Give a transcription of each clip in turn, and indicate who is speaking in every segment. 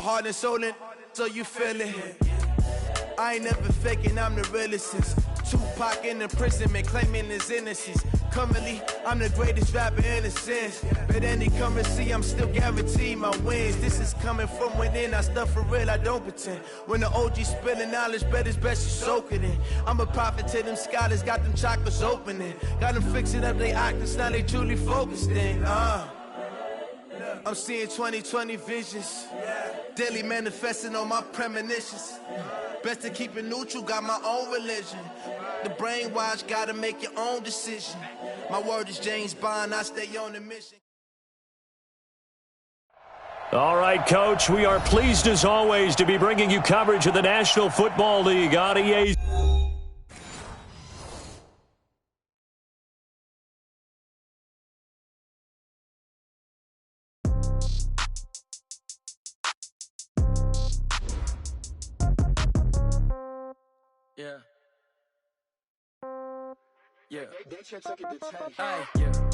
Speaker 1: heart and soul in, so you feel it. I ain't never faking, I'm the realest since Tupac in the prison, man, claiming his innocence. Currently, I'm the greatest rapper in a sense. But any currency, I'm still guaranteed my wins. This is coming from within, I stuff for real, I don't pretend. When the OG spilling knowledge, bet it's best you soak it in. I'm a prophet to them scholars, got them chakras opening. Got them fixing up they octaves, now they truly focused in. I'm seeing 2020 visions. Daily manifesting on my premonitions. Best to keep it neutral, got my own religion. The brainwash, gotta make your own decision. My word is James Bond, I stay on the mission.
Speaker 2: All right, Coach, we are pleased as always to be bringing you coverage of the National Football League on EA.
Speaker 3: Yeah.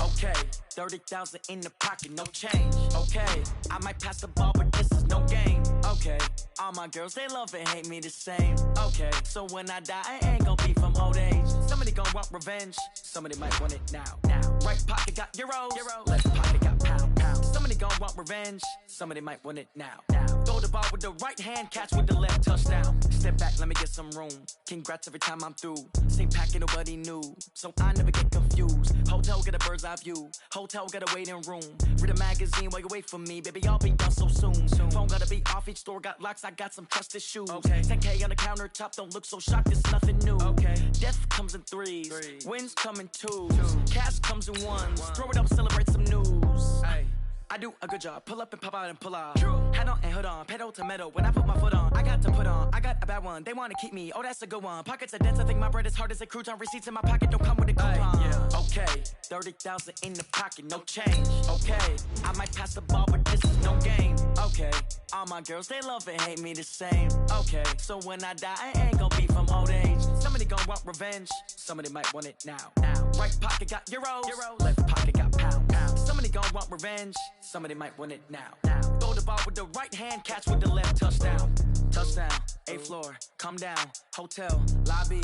Speaker 3: Okay. 30,000 in the pocket, no change. Okay. I might pass the ball, but this is no game. Okay. All my girls, they love and hate me the same. Okay. So when I die, I ain't gonna be from old age. Somebody gonna want revenge. Somebody might want it now. Right pocket got euros. Left pocket got pound. Somebody gonna want revenge. Somebody might want it now. Throw the ball with the right hand, catch with the left, touchdown. Step back, let me get some room. Congrats every time I'm through. Same packet, nobody knew. So I never get confused. Hotel get a bird's eye view. Hotel get a waiting room. Read a magazine while you wait for me. Baby, I'll be done so soon. Phone gotta be off, each store got locks. I got some trusted shoes. Okay. 10K on the countertop, don't look so shocked. It's nothing new. Okay. Death comes in threes. Wins come in twos. Cash comes in ones. Throw it up, celebrate some news. Ay. I do a good job. Pull up and pop out and pull out. Head on and hood on. Pedal to metal. When I put my foot on, I got to put on. I got a bad one. They want to keep me. Oh, that's a good one. Pockets are dense. I think my bread is hard as a crouton. Receipts in my pocket don't come with a coupon. Okay. 30,000 in the pocket. No change. Okay. I might pass the ball, but this is no game. Okay. All my girls, they love and hate me the same. Okay. So when I die, I ain't gonna be from old age. Somebody gonna want revenge. Somebody might want it now. Right pocket got euros. Left pocket got pound. Somebody gonna want revenge. Somebody might want it now. Throw the ball with the right hand, catch with the left, touchdown. Touchdown, 8th floor, come down, hotel, lobby.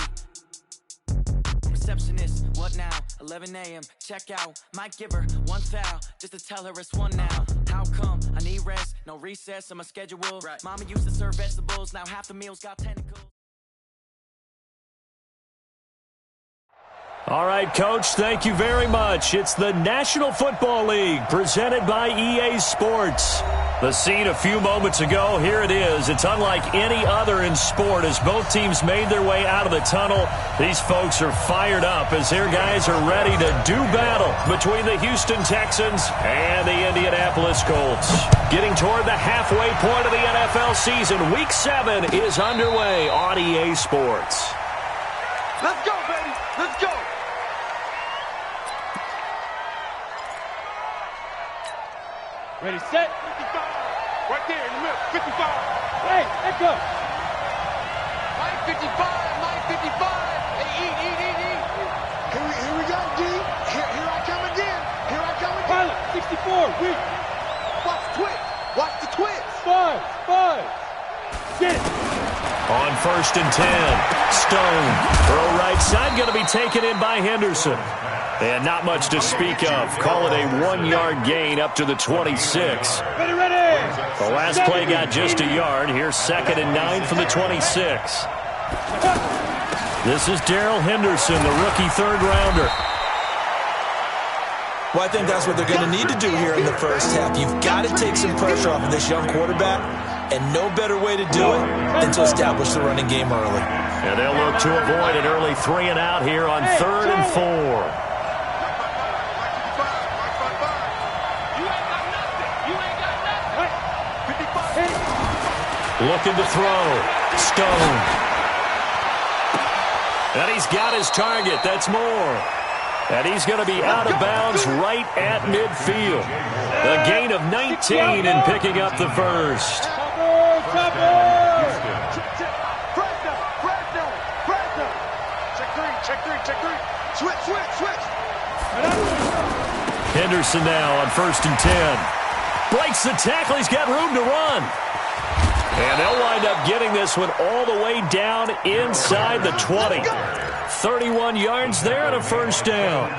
Speaker 3: Receptionist, what now? 11 a.m., check out. Might give her one foul, just to tell her it's one now. How come? I need rest, no recess in my schedule. Right. Mama used to serve vegetables, now half the meals got tentacles.
Speaker 2: All right, Coach, thank you very much. It's the National Football League presented by EA Sports. The scene a few moments ago, here it is. It's unlike any other in sport as both teams made their way out of the tunnel. These folks are fired up as their guys are ready to do battle between the Houston Texans and the Indianapolis Colts. Getting toward the halfway point of the NFL season, Week 7 is underway on EA Sports.
Speaker 1: Let's go, baby. Let's go.
Speaker 4: Ready, set.
Speaker 5: 55. Right there in the middle. 55.
Speaker 4: Hey, let's go.
Speaker 5: Mike 55. Mike 55. Hey, eat. Here we go, D. Here I come again. Here I come again.
Speaker 4: Pilot, 64. Weak.
Speaker 5: Watch the twist. Watch the twist.
Speaker 4: 5. Get it.
Speaker 2: On 1st and 10, Stone. Throw right side, going to be taken in by Henderson. And not much to speak of. Call it a 1-yard gain up to the 26.
Speaker 4: Ready.
Speaker 2: The last play got just a yard. Here's 2nd and 9 from the 26. This is Darrell Henderson, the rookie third-rounder.
Speaker 6: Well, I think that's what they're going to need to do here in the first half. You've got to take some pressure off of this young quarterback, and no better way to do it than to establish the running game early.
Speaker 2: And they'll look to avoid an early 3-and-out here on 3rd and 4. Looking to throw. Stone. And he's got his target. That's Moore. And he's going to be out of bounds right at midfield. A gain of 19 and picking up the first.
Speaker 5: Check three. Switch.
Speaker 2: Henderson now on 1st and 10. Breaks the tackle. He's got room to run. And they'll wind up getting this one all the way down inside the 20. 31 yards there and a first down.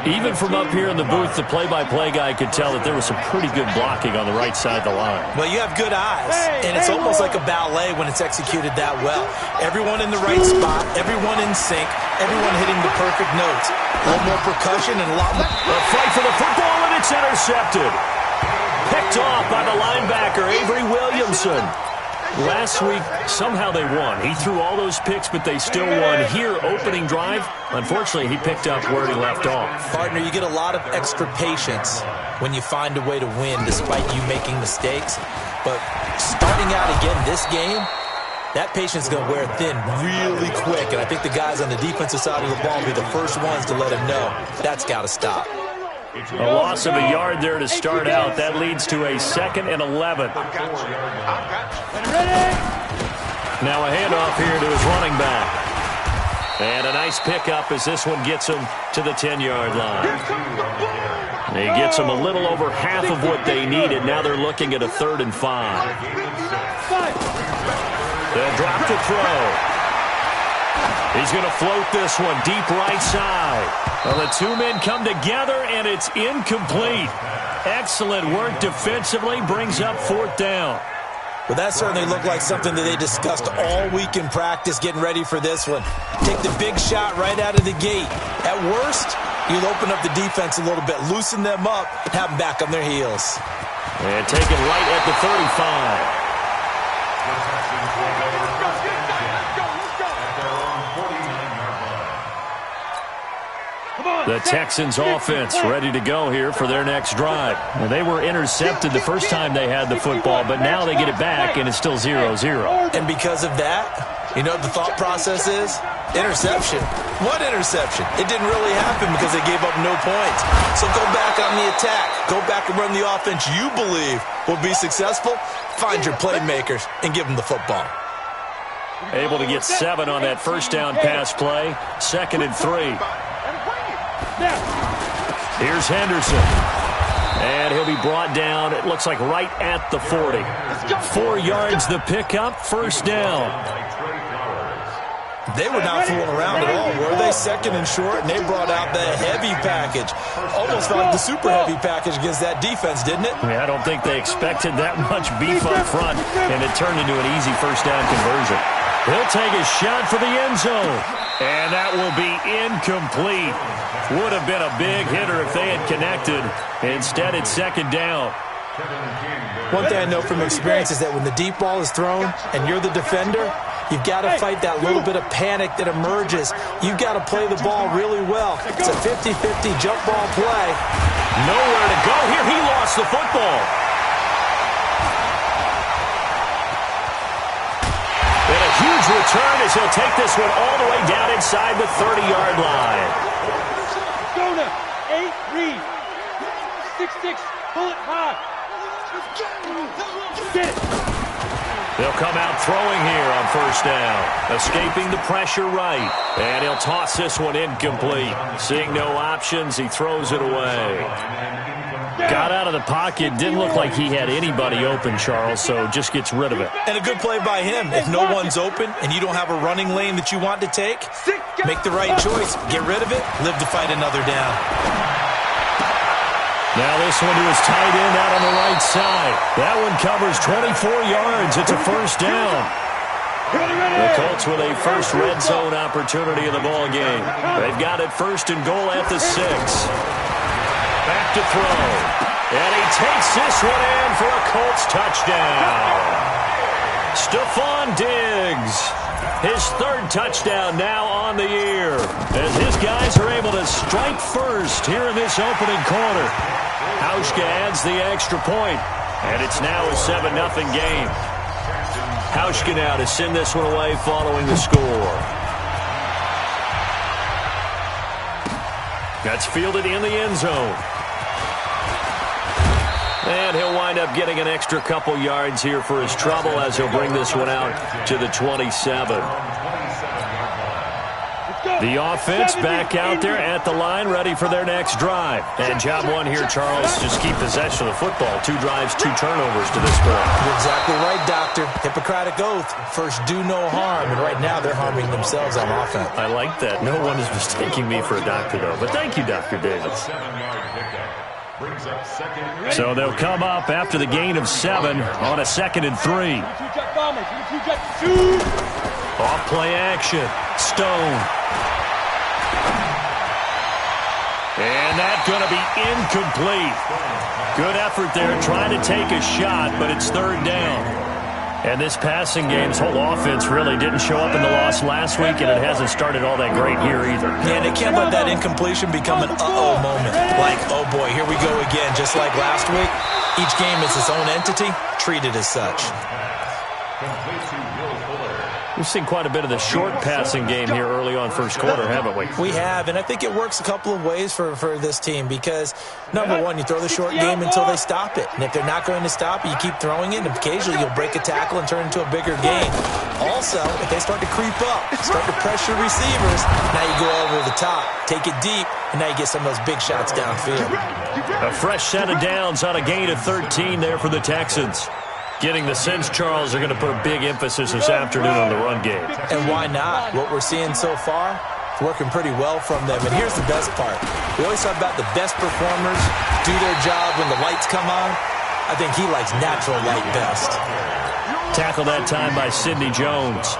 Speaker 2: Even from up here in the booth, the play-by-play guy could tell that there was some pretty good blocking on the right side of the line.
Speaker 6: Well, you have good eyes, and it's almost like a ballet when it's executed that well. Everyone in the right spot, everyone in sync, everyone hitting the perfect notes. A little more percussion and a lot more.
Speaker 2: A fight for the football, and it's intercepted. Picked off by the linebacker, Avery Williamson. Last week, somehow they won. He threw all those picks, but they still won. Here, opening drive, unfortunately, he picked up where he left off.
Speaker 6: Partner, you get a lot of extra patience when you find a way to win despite you making mistakes. But starting out again this game, that patience is going to wear thin really quick. And I think the guys on the defensive side of the ball will be the first ones to let him know that's got to stop.
Speaker 2: A loss of a yard there to start out. That leads to a 2nd and 11. Now a handoff here to his running back. And a nice pickup as this one gets him to the 10-yard line. He gets them a little over half of what they needed. Now they're looking at a 3rd and 5. They'll drop to throw. He's going to float this one deep right side. Well, the two men come together, and it's incomplete. Excellent work defensively, brings up 4th down.
Speaker 6: Well, that certainly looked like something that they discussed all week in practice getting ready for this one. Take the big shot right out of the gate. At worst, you'll open up the defense a little bit, loosen them up, and have them back on their heels.
Speaker 2: And taken right at the 35. The Texans offense ready to go here for their next drive. And they were intercepted the first time they had the football, but now they get it back, and it's still 0-0.
Speaker 6: And because of that, you know what the thought process is? Interception. What interception? It didn't really happen because they gave up no points. So go back on the attack. Go back and run the offense you believe will be successful. Find your playmakers and give them the football.
Speaker 2: Able to get 7 on that first down pass play. 2nd and 3. Here's Henderson. And he'll be brought down, it looks like right at the 40. 4 yards the pickup, first down.
Speaker 6: They were not fooling around at all, were they? 2nd and short, and they brought out the heavy package. Almost like the super heavy package against that defense, didn't it?
Speaker 2: Yeah, I don't think they expected that much beef up front, and it turned into an easy first down conversion. He'll take a shot for the end zone, and that will be incomplete. Would have been a big hitter if they had connected. Instead, it's 2nd down.
Speaker 6: One thing I know from experience is that when the deep ball is thrown and you're the defender, you've got to fight that little bit of panic that emerges. You've got to play the ball really well. It's a 50-50 jump ball play.
Speaker 2: Nowhere to go here. He lost the football. And a huge return as he'll take this one all the way down inside the 30-yard line.
Speaker 4: Jonah, 8-3. 6-6, pull it high. Get it.
Speaker 2: They'll come out throwing here on first down. Escaping the pressure right. And he'll toss this one incomplete. Seeing no options, he throws it away. Got out of the pocket. Didn't look like he had anybody open, Charles, so just gets rid of it.
Speaker 6: And a good play by him. If no one's open and you don't have a running lane that you want to take, make the right choice. Get rid of it. Live to fight another down.
Speaker 2: Now this one to his tight end out on the right side. That one covers 24 yards. It's a first down. The Colts with a first red zone opportunity in the ball game. They've got it 1st and goal at the 6. Back to throw. And he takes this one in for a Colts touchdown. Stephon Diggs. His 3rd touchdown now on the year. As his guys are able to strike first here in this opening quarter. Hauschka adds the extra point. And it's now a 7-0 game. Hauschka now to send this one away following the score. That's fielded in the end zone. And he'll wind up getting an extra couple yards here for his trouble as he'll bring this one out to the 27. The offense back out there at the line, ready for their next drive. And job one here, Charles, just keep possession of the football. 2 drives, 2 turnovers to this point.
Speaker 6: You're exactly right, Doctor. Hippocratic oath. First, do no harm. And right now, they're harming themselves on offense.
Speaker 2: I like that. No one is mistaking me for a doctor, though. But thank you, Dr. Davis. So they'll come up after the gain of 7 on a 2nd and 3. Off play action. Stone. And that's going to be incomplete. Good effort there trying to take a shot, but it's 3rd down. And this passing game's whole offense really didn't show up in the loss last week, and it hasn't started all that great here either.
Speaker 6: Yeah, and they can't let that incompletion become an uh-oh moment. Like, oh boy, here we go again. Just like last week, each game is its own entity, treated as such.
Speaker 2: We've seen quite a bit of the short passing game here early on first quarter, haven't we?
Speaker 6: We have, and I think it works a couple of ways for this team because, number one, you throw the short game until they stop it. And if they're not going to stop it, you keep throwing it, and occasionally you'll break a tackle and turn it into a bigger game. Also, if they start to creep up, start to pressure receivers, now you go over the top, take it deep, and now you get some of those big shots downfield.
Speaker 2: A fresh set of downs on a gain of 13 there for the Texans. Getting the sense, Charles, they're going to put a big emphasis this afternoon on the run game.
Speaker 6: And why not? What we're seeing so far, it's working pretty well from them. And here's the best part. We always talk about the best performers do their job when the lights come on. I think he likes natural light best.
Speaker 2: Tackled that time by Sidney Jones.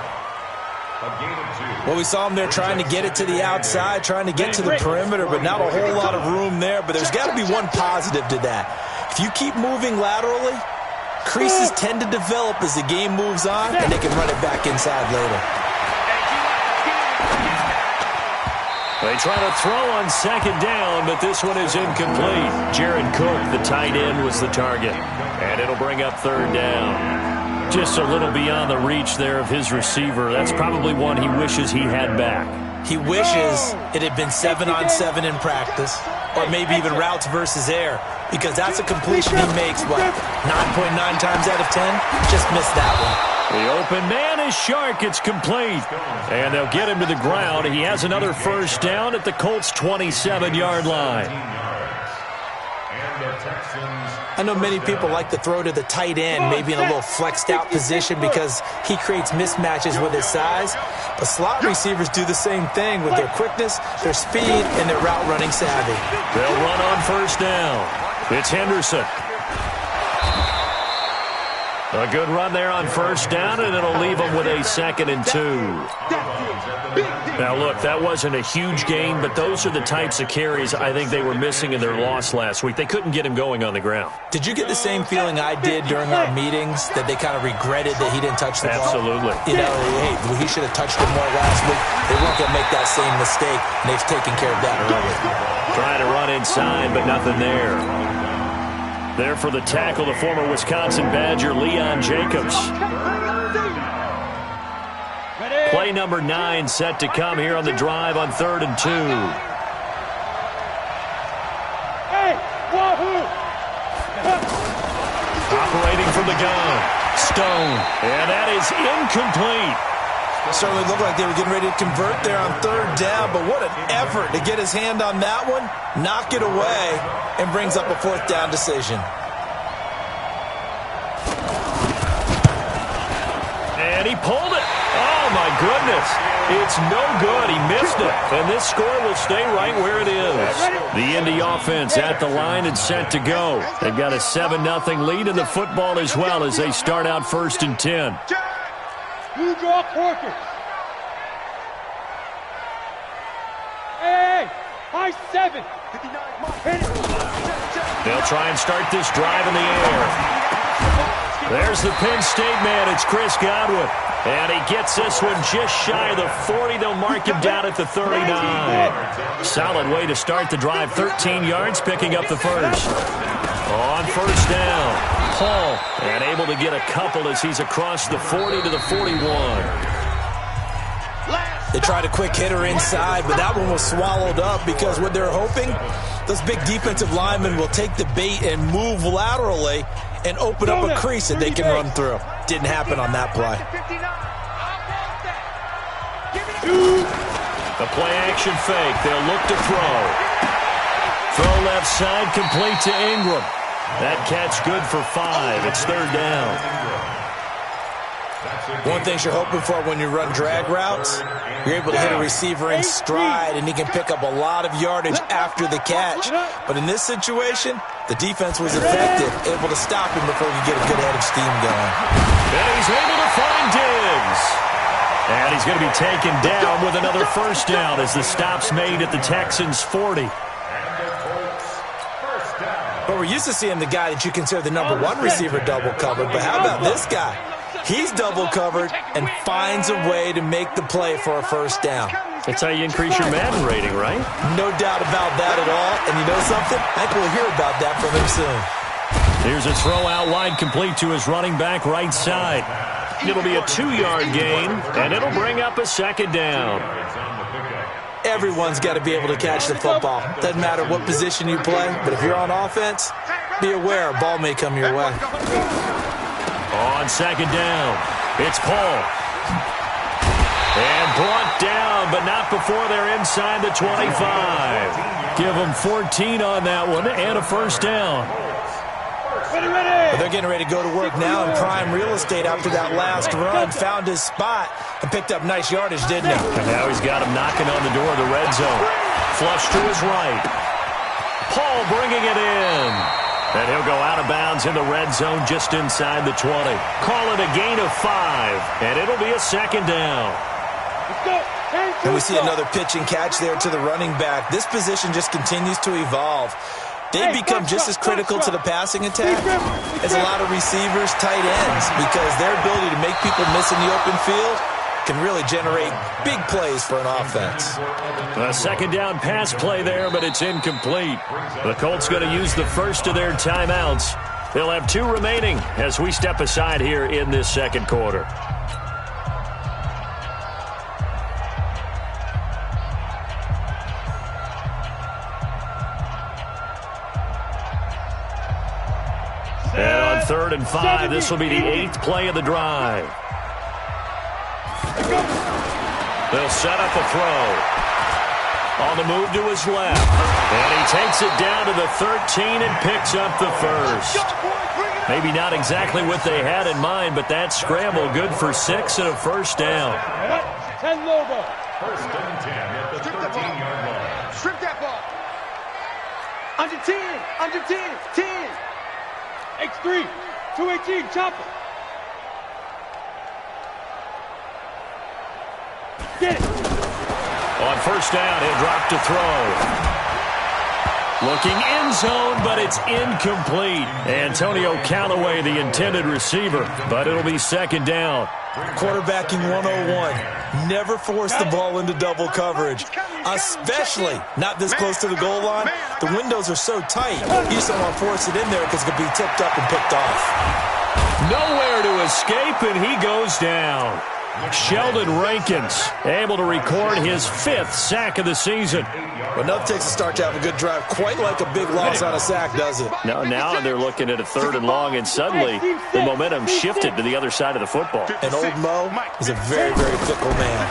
Speaker 6: Well, we saw him there trying to get it to the outside, trying to get to the perimeter, but not a whole lot of room there. But there's got to be one positive to that. If you keep moving laterally, creases tend to develop as the game moves on, and they can run it back inside later.
Speaker 2: They try to throw on 2nd down, but this one is incomplete. Jared Cook, the tight end, was the target. And it'll bring up 3rd down. Just a little beyond the reach there of his receiver. That's probably one he wishes he had back.
Speaker 6: He wishes it had been 7-on-7 in practice, or maybe even routes versus air, because that's a completion he makes, 9.9 times out of 10? Just missed that one.
Speaker 2: The open man is Shark. It's complete. And they'll get him to the ground. He has another 1st down at the Colts' 27-yard line.
Speaker 6: I know many people like to throw to the tight end, maybe in a little flexed out position because he creates mismatches with his size. But slot receivers do the same thing with their quickness, their speed, and their route running savvy.
Speaker 2: They'll run on 1st down. It's Henderson. A good run there on 1st down, and it'll leave them with a 2nd and 2. Now, look, that wasn't a huge gain, but those are the types of carries I think they were missing in their loss last week. They couldn't get him going on the ground.
Speaker 6: Did you get the same feeling I did during our meetings, that they kind of regretted that he didn't touch the ball?
Speaker 2: Absolutely.
Speaker 6: You know, hey, he should have touched it more last week. They weren't going to make that same mistake, and they've taken care of that early.
Speaker 2: Trying to run inside, but nothing there. There for the tackle, the former Wisconsin Badger, Leon Jacobs. Play number 9 set to come here on the drive on 3rd and 2. Operating from the gun. Stone. And that is incomplete.
Speaker 6: Certainly looked like they were getting ready to convert there on 3rd down, but what an effort to get his hand on that one, knock it away, and brings up a 4th down decision.
Speaker 2: And he pulled it. Oh, my goodness. It's no good. He missed it. And this score will stay right where it is. The Indy offense at the line and set to go. They've got a 7-0 lead in the football as well as they start out 1st and 10.
Speaker 4: You draw quarters. Hey, high 7.
Speaker 2: They'll try and start this drive in the air. There's the Penn State man. It's Chris Godwin. And he gets this one just shy of the 40. They'll mark him down at the 39. Solid way to start the drive. 13 yards, picking up the 1st. On 1st down, Paul, and able to get a couple as he's across the 40 to the 41.
Speaker 6: They tried a quick hitter inside, but that one was swallowed up because what they're hoping, those big defensive linemen will take the bait and move laterally and open up a crease that they can run through. Didn't happen on that play.
Speaker 2: The play-action fake. They'll look to throw. Throw left side, complete to Ingram. That catch good for 5. It's third down.
Speaker 6: One thing you're hoping for when you run drag routes, you're able to hit a receiver in stride, and he can pick up a lot of yardage after the catch. But in this situation, the defense was effective, able to stop him before he could get a good head of steam going.
Speaker 2: And he's able to find Diggs. And he's going to be taken down with another first down as the stop's made at the Texans' 40.
Speaker 6: But we're used to seeing the guy that you consider the number 1 receiver double covered. But how about this guy? He's double covered and finds a way to make the play for a first down.
Speaker 2: That's how you increase your Madden rating, right?
Speaker 6: No doubt about that at all. And you know something? I think we'll hear about that from him soon.
Speaker 2: Here's a throw out wide, complete to his running back right side. It'll be a 2-yard gain, and it'll bring up a second down.
Speaker 6: Everyone's got to be able to catch the football. Doesn't matter what position you play, but if you're on offense, be aware a ball may come your way.
Speaker 2: On second down, it's Paul. And brought down, but not before they're inside the 25. Give them 14 on that one and a first down.
Speaker 6: But they're getting ready to go to work now in prime real estate after that last run. Found his spot and picked up nice yardage, didn't he?
Speaker 2: And now he's got him knocking on the door of the red zone. Flush to his right. Paul bringing it in. And he'll go out of bounds in the red zone just inside the 20. Call it a gain of 5, and it'll be a second down.
Speaker 6: And we see another pitch and catch there to the running back. This position just continues to evolve. They become just as critical to the passing attack as a lot of receivers, tight ends, because their ability to make people miss in the open field can really generate big plays for an offense.
Speaker 2: A second down pass play there, but it's incomplete. The Colts going to use the first of their timeouts. They'll have 2 remaining as we step aside here in this second quarter. And on 3rd and 5, this will be the 8th play of the drive. They'll set up a throw. On the move to his left. And he takes it down to the 13 and picks up the first. Maybe not exactly what they had in mind, but that scramble good for 6 and a first down.
Speaker 4: 10 logo.
Speaker 5: First and 10 at the 13-yard line.
Speaker 4: Strip that ball. Under 10. Under 10. 10. X3. 218. Chop it. Get it.
Speaker 2: On first down, he'll drop to throw. Looking end zone, but it's incomplete. Antonio Callaway, the intended receiver, but it'll be second down.
Speaker 6: Quarterbacking 101. Never force the ball into double coverage, especially not this close to the goal line. The windows are so tight, you just don't want to force it in there because it could be tipped up and picked off.
Speaker 2: Nowhere to escape, and he goes down. Sheldon Rankins able to record his 5th sack of the season.
Speaker 6: But nothing takes a start to have a good drive quite like a big loss on a sack, does it?
Speaker 2: Now they're looking at a 3rd and long, and suddenly the momentum shifted to the other side of the football.
Speaker 6: And old Mo is a very, very fickle man.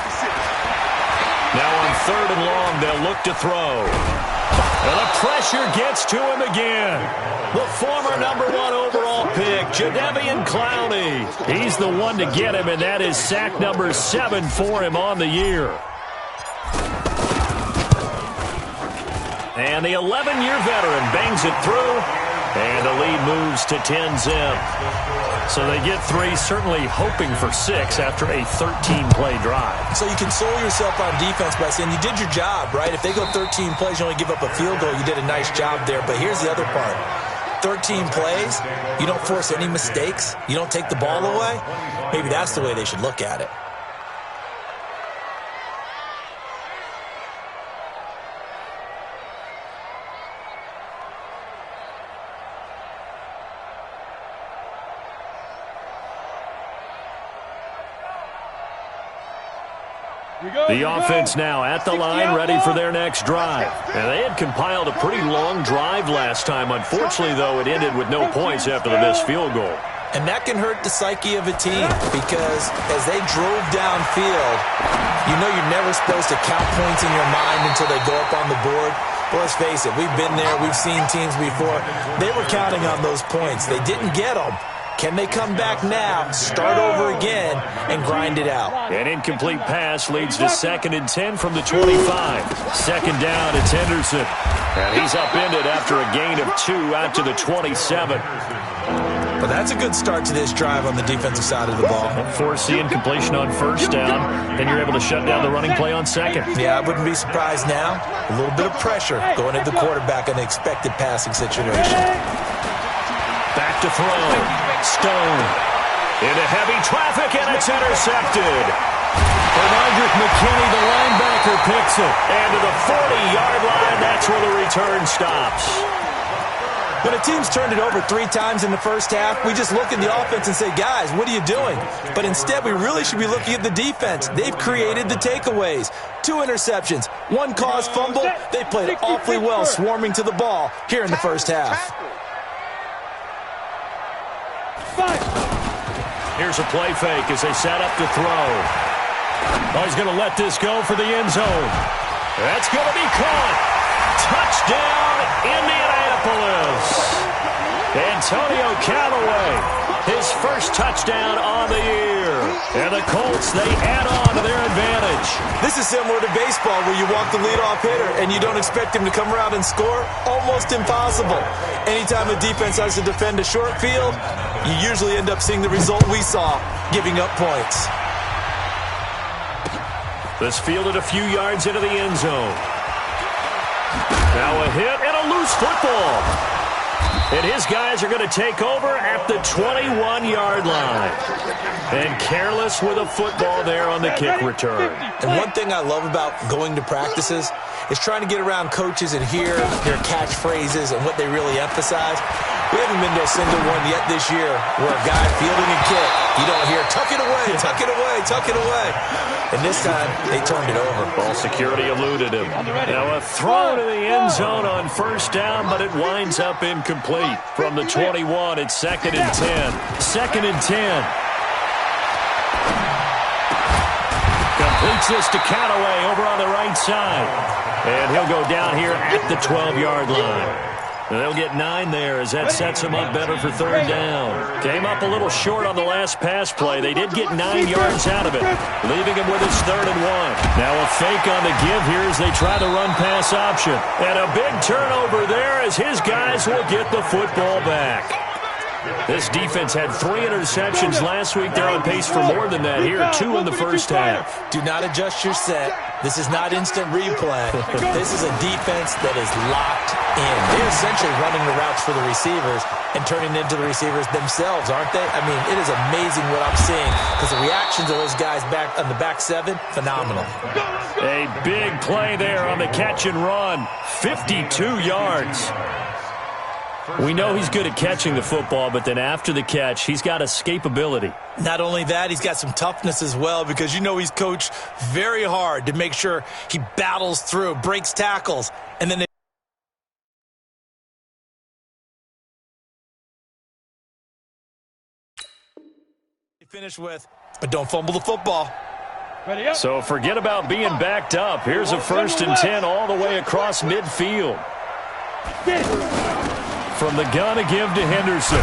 Speaker 2: Now on 3rd and long, they'll look to throw. And the pressure gets to him again. The former number 1 overall pick, Jadeveon Clowney. He's the one to get him, and that is sack number 7 for him on the year. And the 11-year veteran bangs it through, and the lead moves to 10-zip. So they get 3, certainly hoping for 6 after a 13-play drive.
Speaker 6: So you console yourself on defense by saying you did your job, right? If they go 13 plays, you only give up a field goal, you did a nice job there. But here's the other part. 13 plays, you don't force any mistakes, you don't take the ball away. Maybe that's the way they should look at it.
Speaker 2: The offense now at the line, ready for their next drive. And they had compiled a pretty long drive last time. Unfortunately, though, it ended with no points after the missed field goal.
Speaker 6: And that can hurt the psyche of a team because as they drove downfield, you know you're never supposed to count points in your mind until they go up on the board. But let's face it, we've been there. We've seen teams before. They were counting on those points. They didn't get them. Can they come back now, start over again, and grind it out?
Speaker 2: An incomplete pass leads to 2nd and 10 from the 25. 2nd down, it's Henderson. And he's upended after a gain of 2 out to the 27.
Speaker 6: Well, that's a good start to this drive on the defensive side of the ball.
Speaker 2: Force the incompletion on 1st down, then you're able to shut down the running play on 2nd.
Speaker 6: Yeah, I wouldn't be surprised now. A little bit of pressure going at the quarterback in the expected passing situation.
Speaker 2: Back to throw. Stone into heavy traffic, and it's intercepted. Bernardrick McKinney, the linebacker, picks it. And to the 40-yard line, that's where the return stops.
Speaker 6: When a team's turned it over 3 times in the first half, we just look at the offense and say, guys, what are you doing? But instead, we really should be looking at the defense. They've created the takeaways. 2 interceptions, 1 caused fumble. They played awfully well swarming to the ball here in the first half.
Speaker 2: Here's a play fake as they set up to throw. Oh, he's going to let this go for the end zone. That's going to be caught. Touchdown, Indianapolis. Antonio Callaway, his first touchdown on the year. And the Colts, they add on to their advantage.
Speaker 6: This is similar to baseball where you walk the leadoff hitter and you don't expect him to come around and score. Almost impossible. Anytime a defense has to defend a short field, you usually end up seeing the result we saw, giving up points.
Speaker 2: This fielded a few yards into the end zone. Now a hit and a loose football. And his guys are going to take over at the 21-yard line. And careless with a football there on the kick return.
Speaker 6: And one thing I love about going to practices is trying to get around coaches and hear their catchphrases and what they really emphasize. We haven't been to a single one yet this year where a guy fielding a kick, you don't hear, tuck it away, tuck it away, tuck it away. And this time, they turned it over.
Speaker 2: Ball security eluded him. Now a throw to the end zone on 1st down, but it winds up incomplete. From the 21, it's 2nd and 10. 2nd and 10. Completes this to Callaway over on the right side. And he'll go down here at the 12-yard line. And they'll get 9 there as that sets him up better for 3rd down. Came up a little short on the last pass play. They did get 9 yards out of it, leaving him with his 3rd and 1. Now a fake on the give here as they try the run-pass option. And a big turnover there as his guys will get the football back. This defense had 3 interceptions last week. They're on pace for more than that here, 2 in the first half.
Speaker 6: Do not adjust your set. This is not instant replay. This is a defense that is locked in. They're essentially running the routes for the receivers and turning into the receivers themselves, aren't they? I mean, it is amazing what I'm seeing because the reactions of those guys back on the back 7, phenomenal.
Speaker 2: A big play there on the catch and run, 52 yards. We know he's good at catching the football, but then after the catch, he's got escapability.
Speaker 6: Not only that, he's got some toughness as well because you know he's coached very hard to make sure he battles through, breaks tackles, and then they finish with, but don't fumble the football.
Speaker 2: So forget about being backed up. Here's a 1st and 10 all the way across midfield. From the gun, a give to Henderson.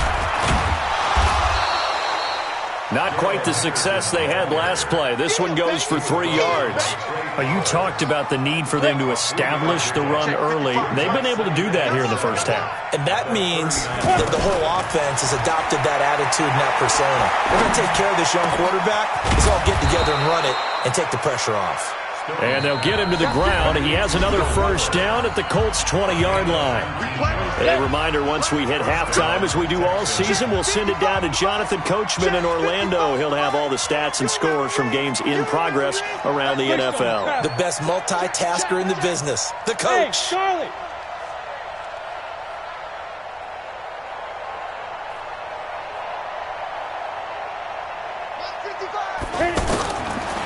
Speaker 2: Not quite the success they had last play. This one goes for 3 yards. You talked about the need for them to establish the run early. They've been able to do that here in the first half.
Speaker 6: And that means that the whole offense has adopted that attitude and that persona. We're going to take care of this young quarterback. Let's all get together and run it and take the pressure off.
Speaker 2: And they'll get him to the ground. He has another 1st down at the Colts' 20-yard line. A reminder, once we hit halftime, as we do all season, we'll send it down to Jonathan Coachman in Orlando. He'll have all the stats and scores from games in progress around the NFL.
Speaker 6: The best multitasker in the business, the coach.
Speaker 4: Hey, Charlie.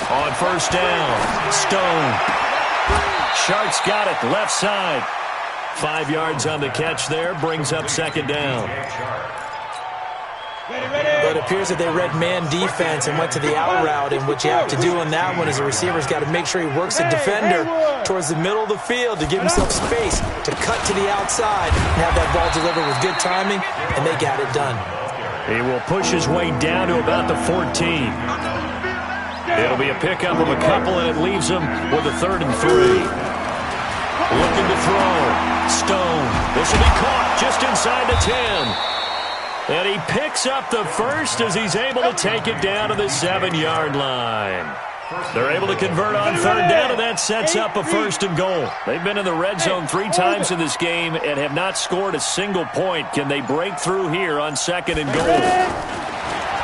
Speaker 2: On 1st down, Stone. Sharks got it, left side. 5 yards on the catch there, brings up 2nd down.
Speaker 6: But it appears that they read man defense and went to the out route, and what you have to do on that one is the receiver's got to make sure he works the defender towards the middle of the field to give himself space to cut to the outside and have that ball delivered with good timing, and they got it done.
Speaker 2: He will push his way down to about the 14. It'll be a pickup of a couple, and it leaves him with a 3rd and 3. Looking to throw. Stone. This will be caught just inside the 10. And he picks up the first as he's able to take it down to the 7-yard line. They're able to convert on 3rd down, and that sets up a 1st and goal. They've been in the red zone 3 times in this game and have not scored a single point. Can they break through here on 2nd and goal?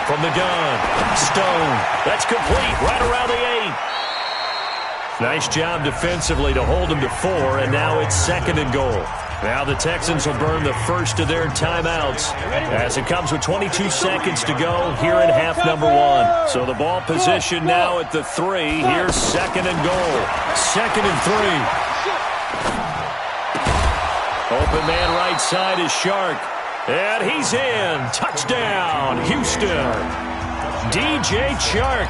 Speaker 2: From the gun, Stone. That's complete right around the 8. Nice job defensively to hold them to 4, and now it's 2nd and goal. Now the Texans will burn the first of their timeouts as it comes with 22 seconds to go here in half number 1. So the ball position now at the 3. Here's 2nd and goal. 2nd and 3. Open man right side is Shark. And he's in. Touchdown, Houston. DJ Chark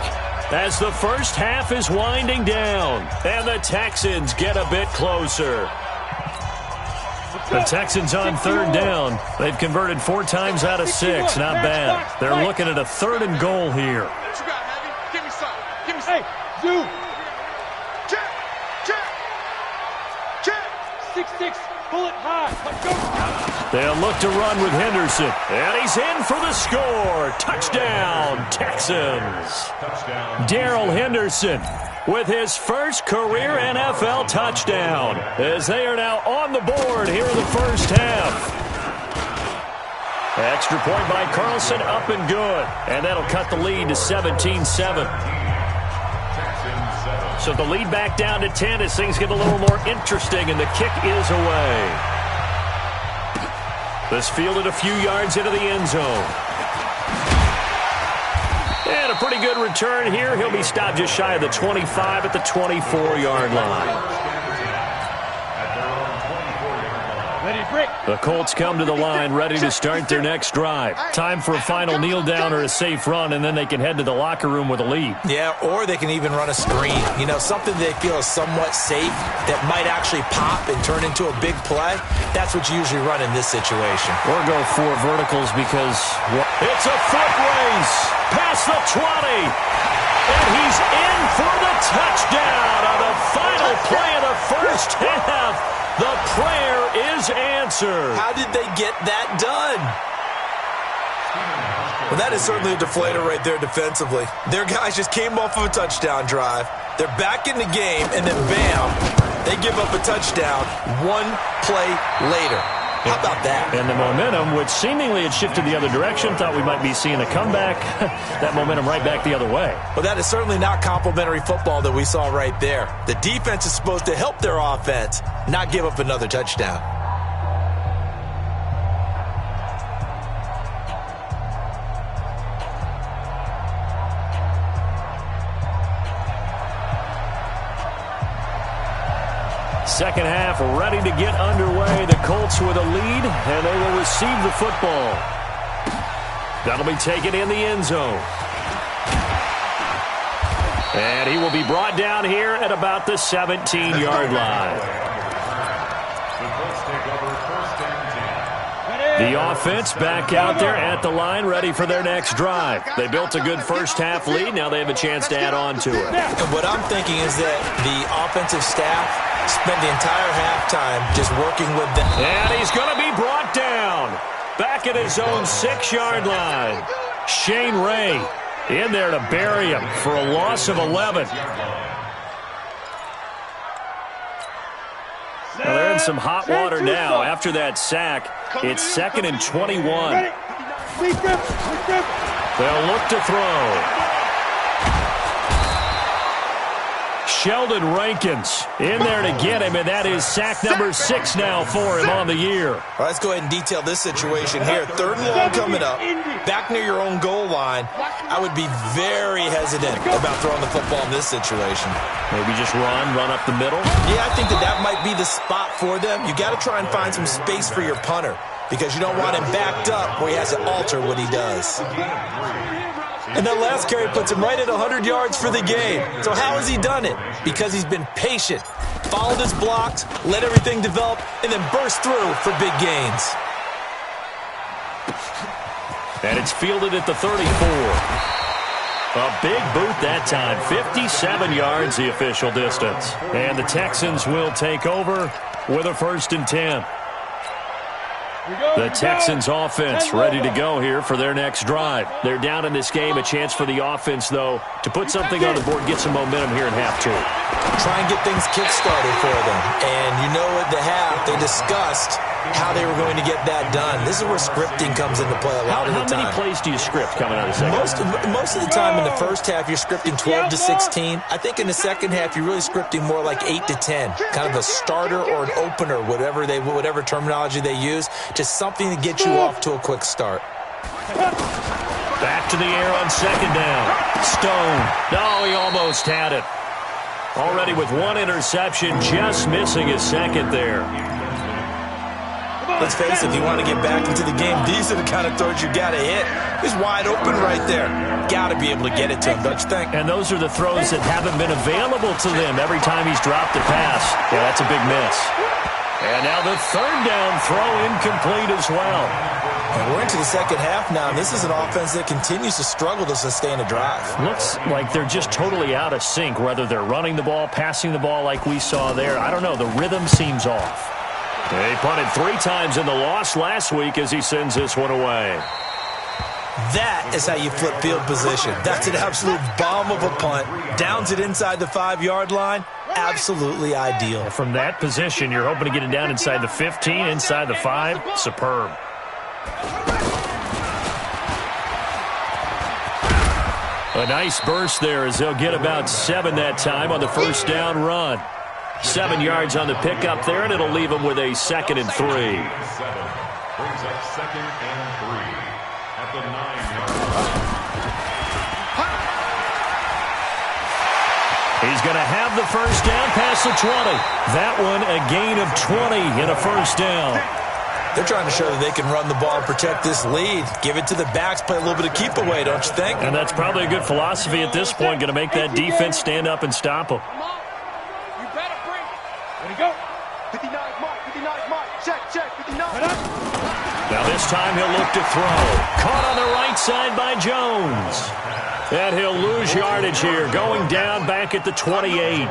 Speaker 2: as the first half is winding down. And the Texans get a bit closer. The Texans on 3rd down. They've converted 4 times out of 6. Not bad. They're looking at a 3rd and goal here.
Speaker 5: What you got, Heavy? Give me some. Give me some.
Speaker 4: Hey, Zoo.
Speaker 5: Check. Check. Check.
Speaker 4: 6-6. Pull it high. Let's go.
Speaker 2: They'll look to run with Henderson. And he's in for the score. Touchdown, Texans. Darrell Henderson with his first career NFL touchdown as they are now on the board here in the first half. Extra point by Carlson, up and good. And that'll cut the lead to 17-7. So the lead back down to 10 as things get a little more interesting, and the kick is away. This fielded a few yards into the end zone. And a pretty good return here. He'll be stopped just shy of the 25 at the 24-yard line. The Colts come to the line ready to start their next drive. Time for a final kneel down or a safe run, and then they can head to the locker room with a lead.
Speaker 6: Yeah, or they can even run a screen. You know, something they feel is somewhat safe that might actually pop and turn into a big play. That's what you usually run in this situation.
Speaker 2: Or go 4 verticals because it's a foot race past the 20. And he's in for the touchdown on the final play of the first half. The prayer is answered.
Speaker 6: How did they get that done? Well, that is certainly a deflator right there defensively. Their guys just came off of a touchdown drive. They're back in the game, and then bam, they give up a touchdown 1 play later. How about that?
Speaker 2: And the momentum, which seemingly had shifted the other direction, thought we might be seeing a comeback. That momentum right back the other way.
Speaker 6: Well, that is certainly not complimentary football that we saw right there. The defense is supposed to help their offense, not give up another touchdown.
Speaker 2: Second half ready to get underway. The Colts with a lead, and they will receive the football. That'll be taken in the end zone. And he will be brought down here at about the 17-yard line. The offense back out there at the line, ready for their next drive. They built a good first half lead. Now they have a chance to add on to it.
Speaker 6: And what I'm thinking is that the offensive staff spent the entire halftime just working with them.
Speaker 2: And he's going to be brought down. Back at his own 6-yard line. Shane Ray in there to bury him for a loss of 11. Well, they're in some hot water now. After that sack, it's 2nd and 21. They'll look to throw. Sheldon Rankins in there to get him, and that is sack number 6 now for him on the year.
Speaker 6: All right, let's go ahead and detail this situation here. 3rd and long coming up, back near your own goal line. I would be very hesitant about throwing the football in this situation.
Speaker 2: Maybe just run up the middle?
Speaker 6: Yeah, I think that might be the spot for them. You got to try and find some space for your punter. because you don't want him backed up where he has to alter what he does. And that last carry puts him right at 100 yards for the game. So how has he done it? Because he's been patient, followed his blocks, let everything develop, and then burst through for big gains.
Speaker 2: And it's fielded at the 34. A big boot that time, 57 yards the official distance. And the Texans will take over with a 1st and 10. The Texans offense ready to go here for their next drive. They're down in this game. A chance for the offense, though, to put something on the board, get some momentum here in half 2.
Speaker 6: Try and get things kick-started for them. And you know at the half, they discussed how they were going to get that done. This is where scripting comes into play a lot of the time.
Speaker 2: How many plays do you script coming out of the second?
Speaker 6: Most of the time in the first half, you're scripting 12 to 16. I think in the second half, you're really scripting more like 8 to 10. Kind of a starter or an opener, whatever terminology they use. Just something to get you off to a quick start.
Speaker 2: Back to the air on 2nd down. Stone. No, he almost had it. Already with 1 interception, just missing his 2nd there.
Speaker 6: Let's face it, if you want to get back into the game, these are the kind of throws you got to hit. He's wide open right there. Got to be able to get it to him, don't you think?
Speaker 2: And those are the throws that haven't been available to them every time he's dropped a pass. Yeah, that's a big miss. And now the 3rd down throw incomplete as well.
Speaker 6: And we're into the second half now. This is an offense that continues to struggle to sustain a drive.
Speaker 2: Looks like they're just totally out of sync, whether they're running the ball, passing the ball like we saw there. I don't know. The rhythm seems off. They punted 3 times in the loss last week as he sends this one away.
Speaker 6: That is how you flip field position. That's an absolute bomb of a punt. Downs it inside the 5-yard line. Absolutely ideal.
Speaker 2: From that position, you're hoping to get it down inside the 15, inside the 5. Superb. A nice burst there as they'll get about 7 that time on the 1st down run. 7 yards on the pickup there, and it'll leave them with a 2nd and 3.
Speaker 7: Brings up 2nd and 3 at the 9-yard line.
Speaker 2: He's going to have the 1st down past the 20. That one a gain of 20 and a 1st down.
Speaker 6: They're trying to show that they can run the ball and protect this lead. Give it to the backs, play a little bit of keep away, don't you think?
Speaker 2: And that's probably a good philosophy at this point, going to make that defense stand up and stop them.
Speaker 4: Go. 59 mark, 59 mark. Check, 59.
Speaker 2: Now this time he'll look to throw. Caught on the right side by Jones. And he'll lose yardage here, going down back at the 28.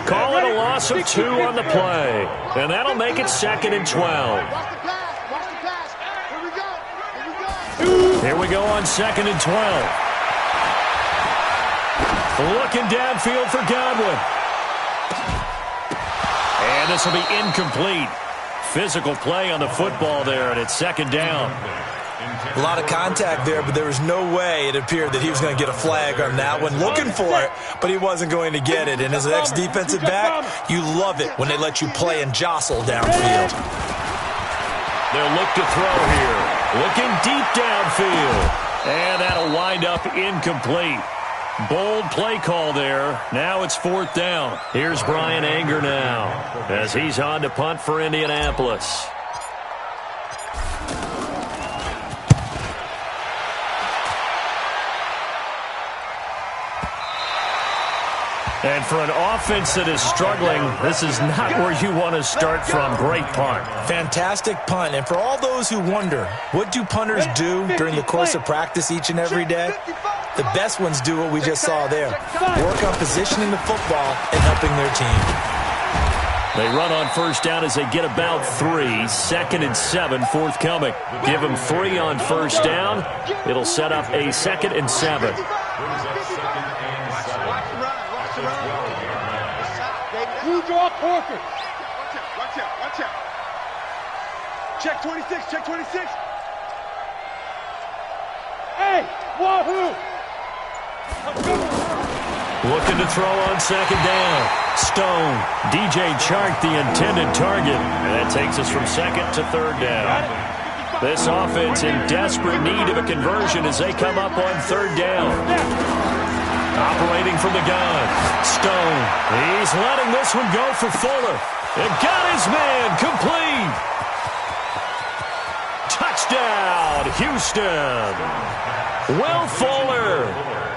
Speaker 2: Call it a loss of 2 on the play. And that'll make it 2nd and 12. Here we go on 2nd and 12. Looking downfield for Godwin. And this will be incomplete. Physical play on the football there, and it's 2nd down.
Speaker 6: A lot of contact there, but there was no way it appeared that he was going to get a flag on that one. Looking for it, but he wasn't going to get it. And as an ex-defensive back, you love it when they let you play and jostle downfield.
Speaker 2: They'll look to throw here. Looking deep downfield. And that'll wind up incomplete. Bold play call there. Now it's 4th down. Here's Brian Anger now as he's on to punt for Indianapolis. And for an offense that is struggling, this is not where you want to start from. Great punt.
Speaker 6: Fantastic punt. And for all those who wonder, what do punters do during the course of practice each and every day? The best ones do what we just saw there. Work on positioning the football and helping their team.
Speaker 2: They run on 1st down as they get about 3. 2nd and 7 forthcoming. Give them 3 on 1st down. It'll set up a 2nd and 7.
Speaker 4: You draw Corker. Watch out. Check 26, check 26. Hey, wahoo!
Speaker 2: Looking to throw on 2nd down. Stone. DJ Chark, the intended target. And that takes us from 2nd to 3rd down. This offense in desperate need of a conversion as they come up on 3rd down. Operating from the gun. Stone. He's letting this one go for Fuller. And got his man complete. Touchdown, Houston. Will Fuller,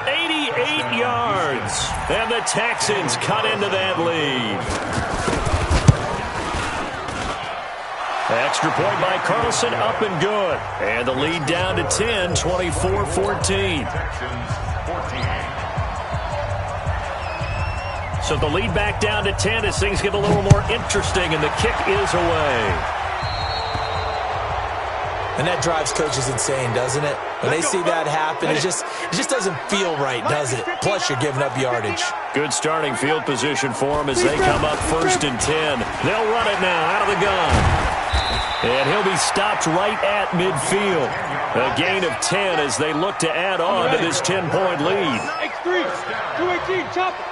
Speaker 2: 88 yards. And the Texans cut into that lead. Extra point by Carlson, up and good. And the lead down to 10, 24-14. So the lead back down to 10 as things get a little more interesting, and the kick is away.
Speaker 6: And that drives coaches insane, doesn't it? When they see that happen, it just doesn't feel right, does it? Plus, you're giving up yardage. Good starting field position for them as they come up 1st and 10. They'll run it now out of the gun. And he'll be stopped right at midfield. A gain of 10 as they look to add on to this 10-point lead.
Speaker 4: X3, 218, chop it.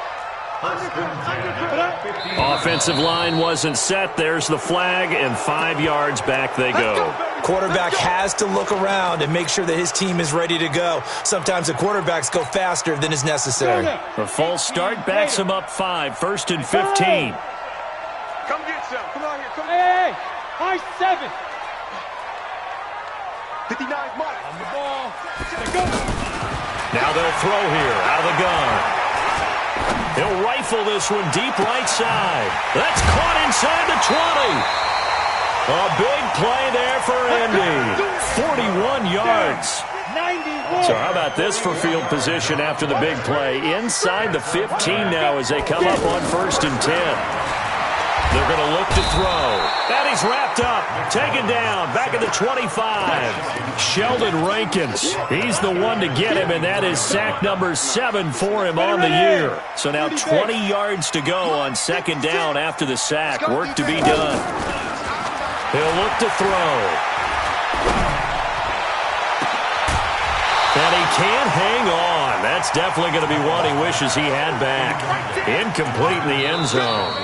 Speaker 2: Offensive line wasn't set. There's the flag, and 5 yards back they go.
Speaker 6: Quarterback has to look around and make sure that his team is ready to go. Sometimes the quarterbacks go faster than is necessary.
Speaker 2: The false start backs him up 5, 1st and 15.
Speaker 4: Come get some. Come on here. Come hey, high 7. 59 mark. On the ball. Go.
Speaker 2: Now they'll throw here out of the gun. He'll rifle this one deep right side. That's caught inside the 20. A big play there for Indy. 41 yards.
Speaker 4: 91.
Speaker 2: So how about this for field position after the big play? Inside the 15 now as they come up on 1st and 10. They're going to look to throw. And he's wrapped up. Taken down. Back at the 25. Sheldon Rankins. He's the one to get him, and that is sack number 7 for him on the year. So now 20 yards to go on 2nd down after the sack. Work to be done. He'll look to throw. And he can't hang on. That's definitely going to be one he wishes he had back. Incomplete in the end zone.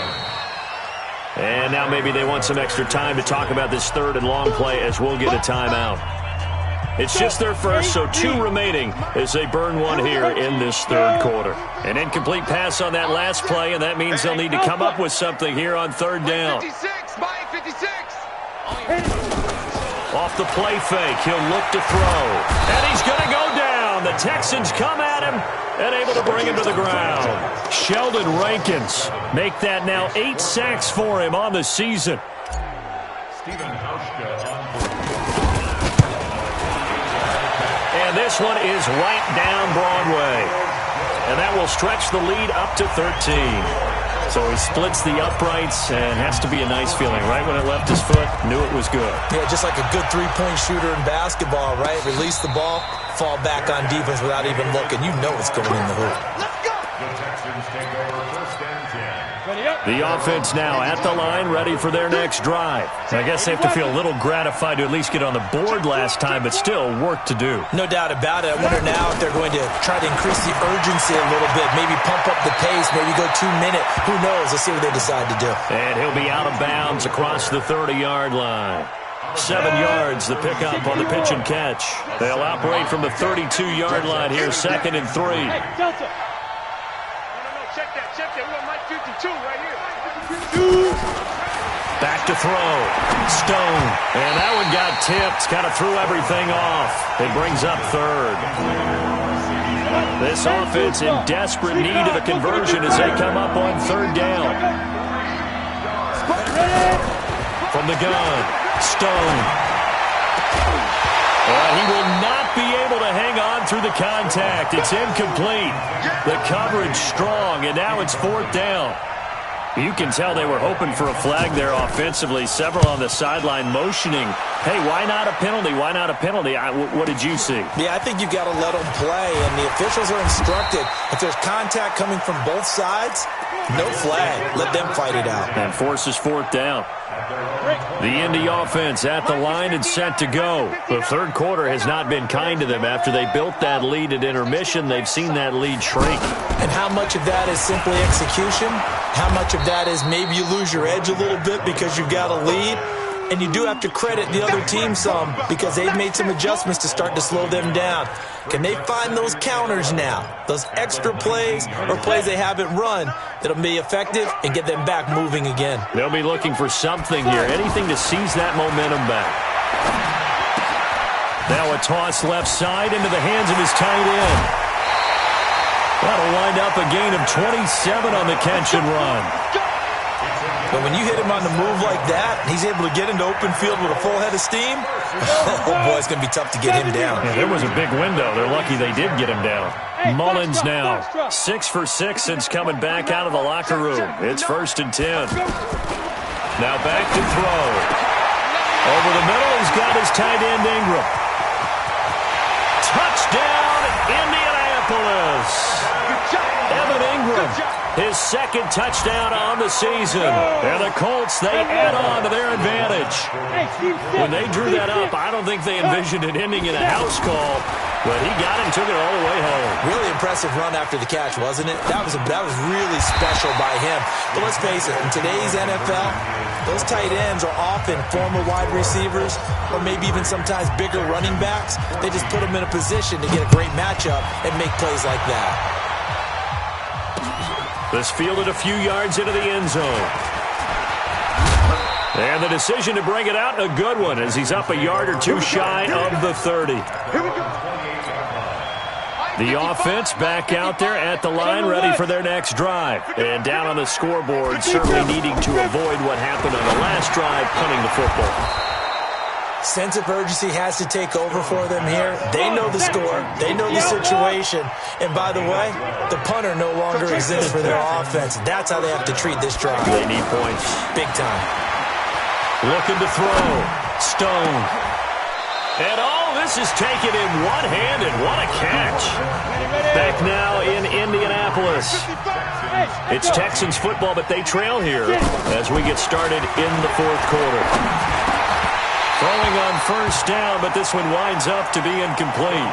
Speaker 2: And now maybe they want some extra time to talk about this 3rd and long play as we'll get a timeout. It's just their first, so 2 remaining as they burn one here in this 3rd quarter. An incomplete pass on that last play, and that means they'll need to come up with something here on 3rd down.
Speaker 5: 56, by 56.
Speaker 2: Off the play fake, he'll look to throw. And he's going to go down. The Texans come at him and able to bring him to the ground. Sheldon Rankins make that now 8 sacks for him on the season. And this one is right down Broadway. And that will stretch the lead up to 13. So he splits the uprights, and has to be a nice feeling. Right when it left his foot, knew it was good.
Speaker 6: Yeah, just like a good three-point shooter in basketball, right? Release the ball, fall back on defense without even looking. You know it's going in the hoop.
Speaker 5: Let's go.
Speaker 7: The Texans take over 1st and 10.
Speaker 4: Ready up.
Speaker 2: The offense now at the line, ready for their next drive. I guess they have to feel a little gratified to at least get on the board last time, but still work to do.
Speaker 6: No doubt about it. I wonder now if they're going to try to increase the urgency a little bit, maybe pump up the pace, maybe go 2-minute. Who knows? Let's see what they decide to do.
Speaker 2: And he'll be out of bounds across the 30-yard line. 7 yards, the pickup on the pitch and catch. They'll operate from the 32-yard line here, 2nd and 3.
Speaker 4: Hey, Delta.
Speaker 5: No, check that. We got Mike 52 right here.
Speaker 2: Back to throw. Stone. And that one got tipped. Kind of threw everything off. It brings up 3rd. This offense in desperate need of a conversion as they come up on 3rd down. From the gun, Stone. He will not be able to hang on through the contact. It's incomplete. The coverage strong, and now it's 4th down. You can tell they were hoping for a flag there offensively. Several on the sideline motioning, hey, why not a penalty? Why not a penalty? What did you see?
Speaker 6: Yeah, I think you've got to let them play, and the officials are instructed. If there's contact coming from both sides, no flag. Let them fight it out.
Speaker 2: And forces 4th down. The Indy offense at the line and set to go. The 3rd quarter has not been kind to them. After they built that lead at intermission, they've seen that lead shrink.
Speaker 6: And how much of that is simply execution? How much of that is maybe you lose your edge a little bit because you've got a lead? And you do have to credit the other team some because they've made some adjustments to start to slow them down. Can they find those counters now, those extra plays or plays they haven't run that'll be effective and get them back moving again?
Speaker 2: They'll be looking for something here, anything to seize that momentum back. Now a toss left side into the hands of his tight end. That'll wind up a gain of 27 on the catch and run.
Speaker 6: But when you hit him on the move like that, he's able to get into open field with a full head of steam. Oh, boy, it's going to be tough to get him down.
Speaker 2: Yeah, there was a big window. They're lucky they did get him down. Mullins now, 6 for 6 since coming back out of the locker room. It's 1st and 10. Now back to throw. Over the middle, he's got his tight end Ingram. Touchdown, Indianapolis. Evan Ingram, his 2nd touchdown on the season. And the Colts, they add on to their advantage. When they drew that up, I don't think they envisioned it ending in a house call, but he got him, took it all the way home.
Speaker 6: Really impressive run after the catch, wasn't it? That was really special by him. But let's face it, in today's NFL, those tight ends are often former wide receivers or maybe even sometimes bigger running backs. They just put them in a position to get a great matchup and make plays like that.
Speaker 2: This fielded a few yards into the end zone. And the decision to bring it out, a good one, as he's up a yard or two shy of the 30. The offense back out there at the line, ready for their next drive. And down on the scoreboard, certainly needing to avoid what happened on the last drive, punting the football.
Speaker 6: Sense of urgency has to take over for them here. They know the score. They know the situation. And by the way, the punter no longer exists for their offense. That's how they have to treat this drive.
Speaker 2: They need points.
Speaker 6: Big time.
Speaker 2: Looking to throw. Stone. And this is taken in one-handed. What a catch. Back now in Indianapolis. It's Texans football, but they trail here as we get started in the 4th quarter. Throwing on 1st down, but this one winds up to be incomplete.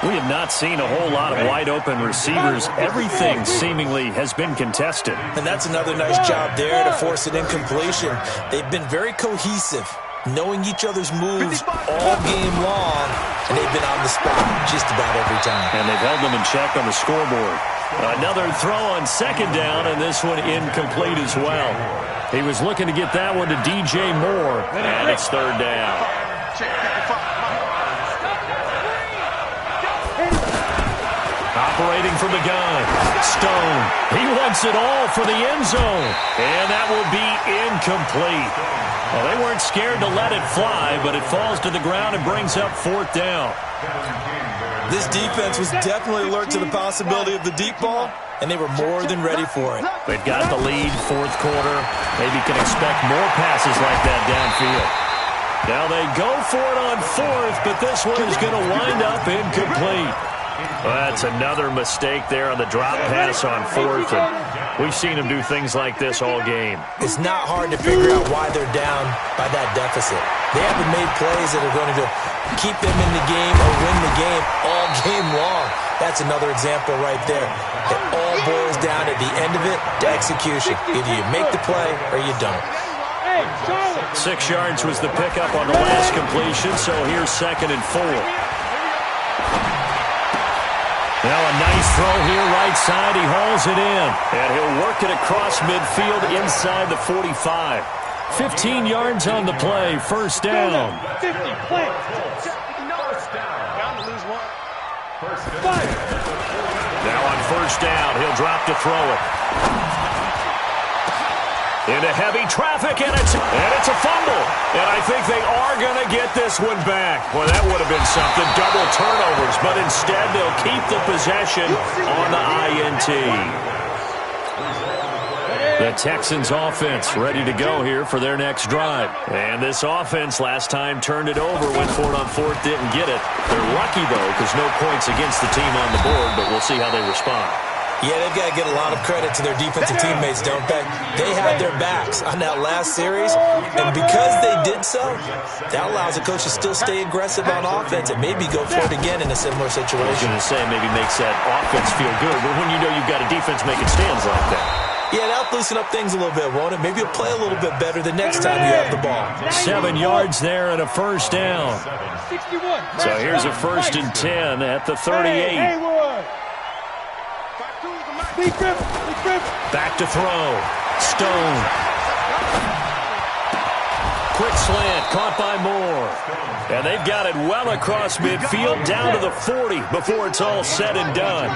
Speaker 2: We have not seen a whole lot of wide-open receivers. Everything seemingly has been contested.
Speaker 6: And that's another nice job there to force an incompletion. They've been very cohesive, knowing each other's moves all game long, and they've been on the spot just about every time.
Speaker 2: And they've held them in check on the scoreboard. Another throw on 2nd down, and this one incomplete as well. He was looking to get that one to DJ Moore, and it's 3rd down. Operating from the gun, Stone. He wants it all for the end zone, and that will be incomplete. Well, they weren't scared to let it fly, but it falls to the ground and brings up 4th down.
Speaker 6: This defense was definitely alert to the possibility of the deep ball, and they were more than ready for it.
Speaker 2: They've got the lead, 4th quarter. Maybe can expect more passes like that downfield. Now they go for it on 4th, but this one is going to wind up incomplete. Well, that's another mistake there on the drop pass on 4th. And we've seen them do things like this all game.
Speaker 6: It's not hard to figure out why they're down by that deficit. They haven't made plays that are going to keep them in the game or win the game all game long. That's another example right there. It all boils down at the end of it to execution. Either you make the play or you don't.
Speaker 2: 6 yards was the pickup on the last completion, so here's 2nd and 4. Now a nice throw here, right side. He hauls it in, and he'll work it across midfield inside the 45. 15 yards on the play, 1st down.
Speaker 4: 50 plays.
Speaker 2: Now on 1st down, he'll drop to throw it. Into heavy traffic, and it's a fumble. And I think they are going to get this one back. Boy, that would have been something. Double turnovers, but instead they'll keep the possession on the INT. The Texans offense ready to go here for their next drive. And this offense last time turned it over, went for it on 4th, didn't get it. They're lucky, though, because no points against the team on the board, but we'll see how they respond.
Speaker 6: Yeah, they've got to get a lot of credit to their defensive teammates, don't they? They had their backs on that last series, and because they did so, that allows the coach to still stay aggressive on offense and maybe go for it again in a similar situation.
Speaker 2: I was going to say maybe makes that offense feel good, but when you know you've got a defense making stands like that.
Speaker 6: Yeah, that'll loosen up things a little bit, won't it? Maybe you'll play a little bit better the next time you have the ball.
Speaker 2: 7 yards there and a 1st down. So here's a 1st and 10 at the 38.
Speaker 4: Back
Speaker 2: to throw. Stone. quick slant, caught by Moore. And they've got it well across midfield, down to the 40 before it's all said and done.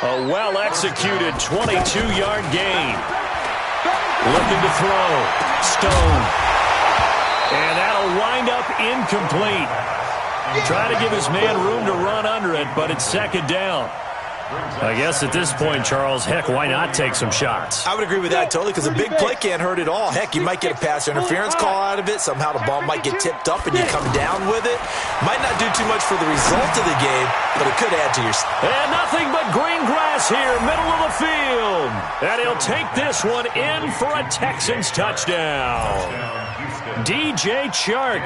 Speaker 2: A well-executed 22-yard gain. Looking to throw. Stone. And that'll wind up incomplete. Try to give his man room to run under it, but it's second down. I guess at this point, Charles, heck, why not take some shots?
Speaker 6: I would agree with that totally, because a big play can't hurt at all. Heck, you might get a pass interference call out of it. Somehow the ball might get tipped up and you come down with it. Might not do too much for the result of the game, but it could add to your...
Speaker 2: And nothing but green grass here, middle of the field. And he'll take this one in for a Texans touchdown. DJ Chark,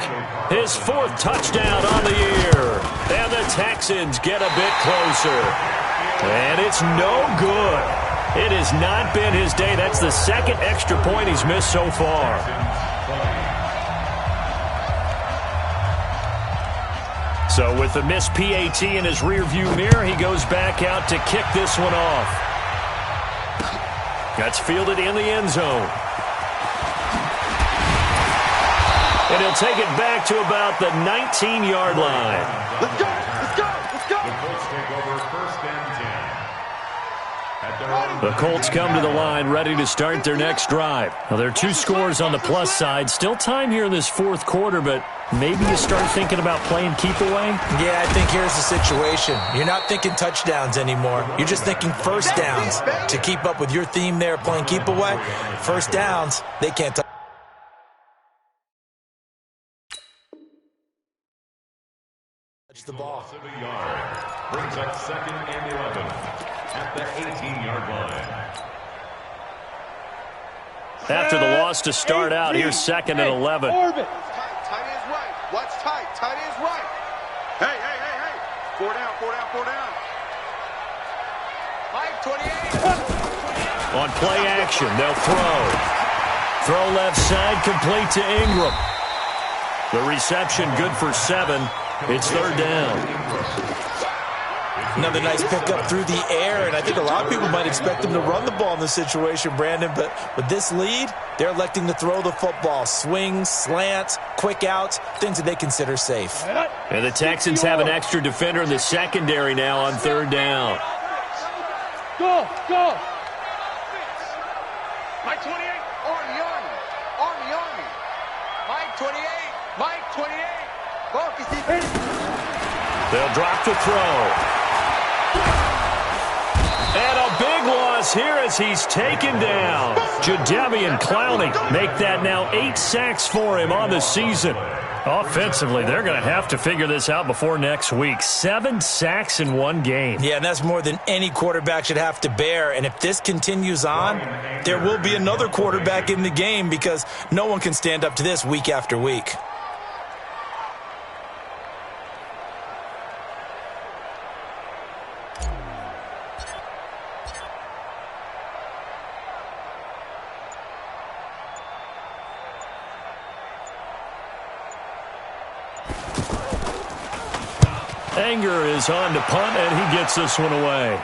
Speaker 2: his 4th touchdown on the year. And the Texans get a bit closer. And it's no good. It has not been his day. That's the 2nd extra point he's missed so far. So with the missed PAT in his rearview mirror, he goes back out to kick this one off. That's fielded in the end zone. And he'll take it back to about the 19-yard line.
Speaker 5: Let's go! Let's go! Let's go!
Speaker 7: The Colts take over 1st and 10. At their own...
Speaker 2: The Colts come to the line ready to start their next drive. Now, there are 2 scores on the plus side. Still time here in this 4th quarter, but maybe you start thinking about playing keep away?
Speaker 6: Yeah, I think here's the situation. You're not thinking touchdowns anymore. You're just thinking first downs. To keep up with your theme there, playing keep away, first downs, they can't touch the ball.
Speaker 7: Brings up 2nd and 11 at the 18-yard line.
Speaker 2: After the loss to start out, here's 2nd and 11.
Speaker 5: Tight ends right. Watch tight. Tight ends right. Hey, hey, hey, hey. 4 down, 4 down, 4 down. Mike, 28.
Speaker 2: On play action, they'll throw. Throw left side, complete to Ingram. The reception good for 7. It's 3rd down.
Speaker 6: Another nice pickup through the air, and I think a lot of people might expect them to run the ball in this situation, Brandon, but with this lead, they're electing to throw the football. Swings, slants, quick outs, things that they consider safe.
Speaker 2: And the Texans have an extra defender in the secondary now on 3rd down.
Speaker 5: Go, go. Mike 28. Army, Army. Army, Army. Mike 28. Mike 28. Focus defense.
Speaker 2: They'll drop the throw. And a big loss here as he's taken down. Jadeveon Clowney make that now 8 sacks for him on the season. Offensively, they're going to have to figure this out before next week. 7 sacks in 1 game.
Speaker 6: Yeah, and that's more than any quarterback should have to bear. And if this continues on, there will be another quarterback in the game because no one can stand up to this week after week.
Speaker 2: Anger is on to punt, and he gets this one away.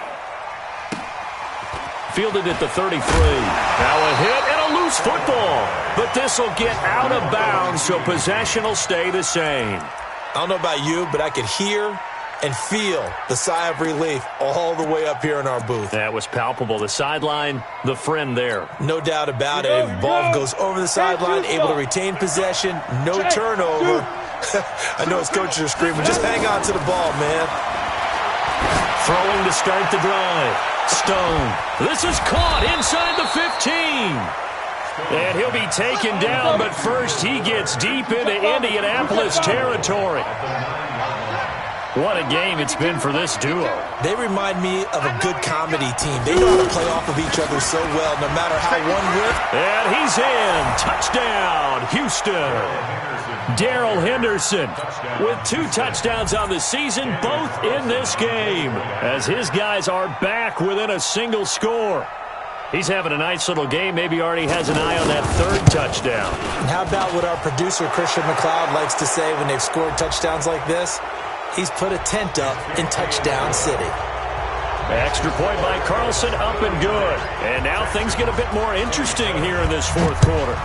Speaker 2: Fielded at the 33. Now a hit and a loose football. But this will get out of bounds, so possession will stay the same.
Speaker 6: I don't know about you, but I could hear and feel the sigh of relief all the way up here in our booth.
Speaker 2: That was palpable. The sideline, the friend there.
Speaker 6: No doubt about it. Ball goes over the sideline, able to retain possession, no turnover. I know his coaches are screaming, just hang on to the ball, man.
Speaker 2: Throwing to start the drive. Stone. This is caught inside the 15. And he'll be taken down, but first he gets deep into Indianapolis territory. What a game it's been for this duo.
Speaker 6: They remind me of a good comedy team. They know how to play off of each other so well, no matter how one whip.
Speaker 2: And he's in. Touchdown, Houston. Darrell Henderson with 2 touchdowns on the season, both in this game, as his guys are back within a single score. He's having a nice little game. Maybe already has an eye on that 3rd touchdown.
Speaker 6: And how about what our producer, Christian McLeod, likes to say when they've scored touchdowns like this? He's put a tent up in Touchdown City.
Speaker 2: Extra point by Carlson, up and good. And now things get a bit more interesting here in this 4th quarter.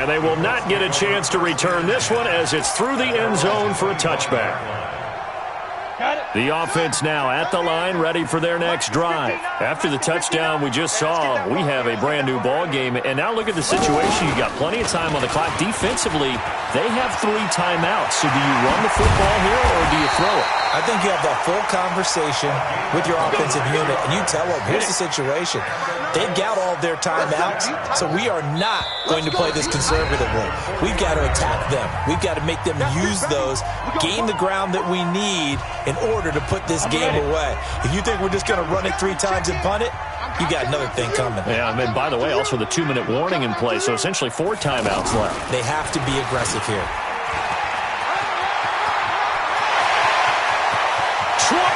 Speaker 2: And they will not get a chance to return this one as it's through the end zone for a touchback. The offense now at the line, ready for their next drive. After the touchdown we just saw, we have a brand-new ball game. And now look at the situation. You got plenty of time on the clock. Defensively, they have 3 timeouts. So do you run the football here or do you throw it?
Speaker 6: I think you have that full conversation with your offensive unit, and you tell them, here's the situation. They've got all their timeouts, so we are not going to play this conservatively. We've got to attack them. We've got to make them use those, gain the ground that we need in order to put this game away. If you think we're just going to run it 3 times and punt it, you got another thing coming.
Speaker 2: Yeah, and then, by the way, also the 2-minute warning in play, so essentially 4 timeouts left.
Speaker 6: They have to be aggressive here.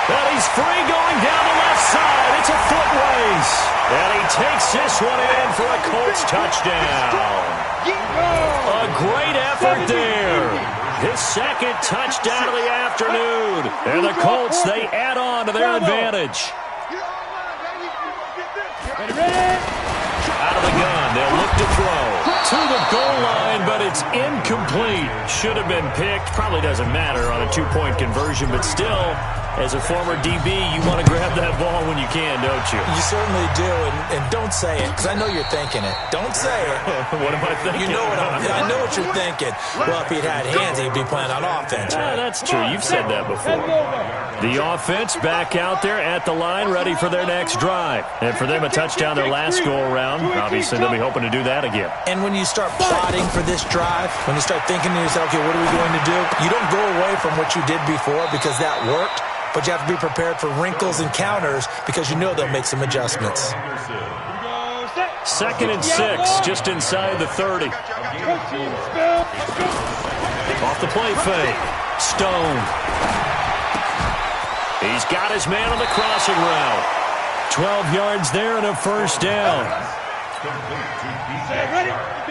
Speaker 2: And he's free going down the left side. It's a foot race. And he takes this one in for a Colts touchdown. A great effort there. His second touchdown of the afternoon. And the Colts, they add on to their advantage. Out of the gun, they'll look to throw. To the goal line, but it's incomplete. Should have been picked. Probably doesn't matter on a 2-point conversion, but still, as a former DB, you want to grab that ball when you can, don't you?
Speaker 6: You certainly do, and don't say it, because I know you're thinking it. Don't say it.
Speaker 2: What am I thinking?
Speaker 6: You know I know what you're thinking. Well, if he'd had hands, he'd be playing on offense.
Speaker 2: Right? That's true. You've said that before. The offense back out there at the line, ready for their next drive. And for them, a touchdown their last go-around. Obviously, they'll be hoping to do that again.
Speaker 6: And when you start plotting for this drive, when you start thinking to yourself, okay, what are we going to do? You don't go away from what you did before because that worked. But you have to be prepared for wrinkles and counters because you know they'll make some adjustments.
Speaker 2: 2nd and 6, just inside the 30. Off the play fake. Stone. He's got his man on the crossing route. 12 yards there and a first down.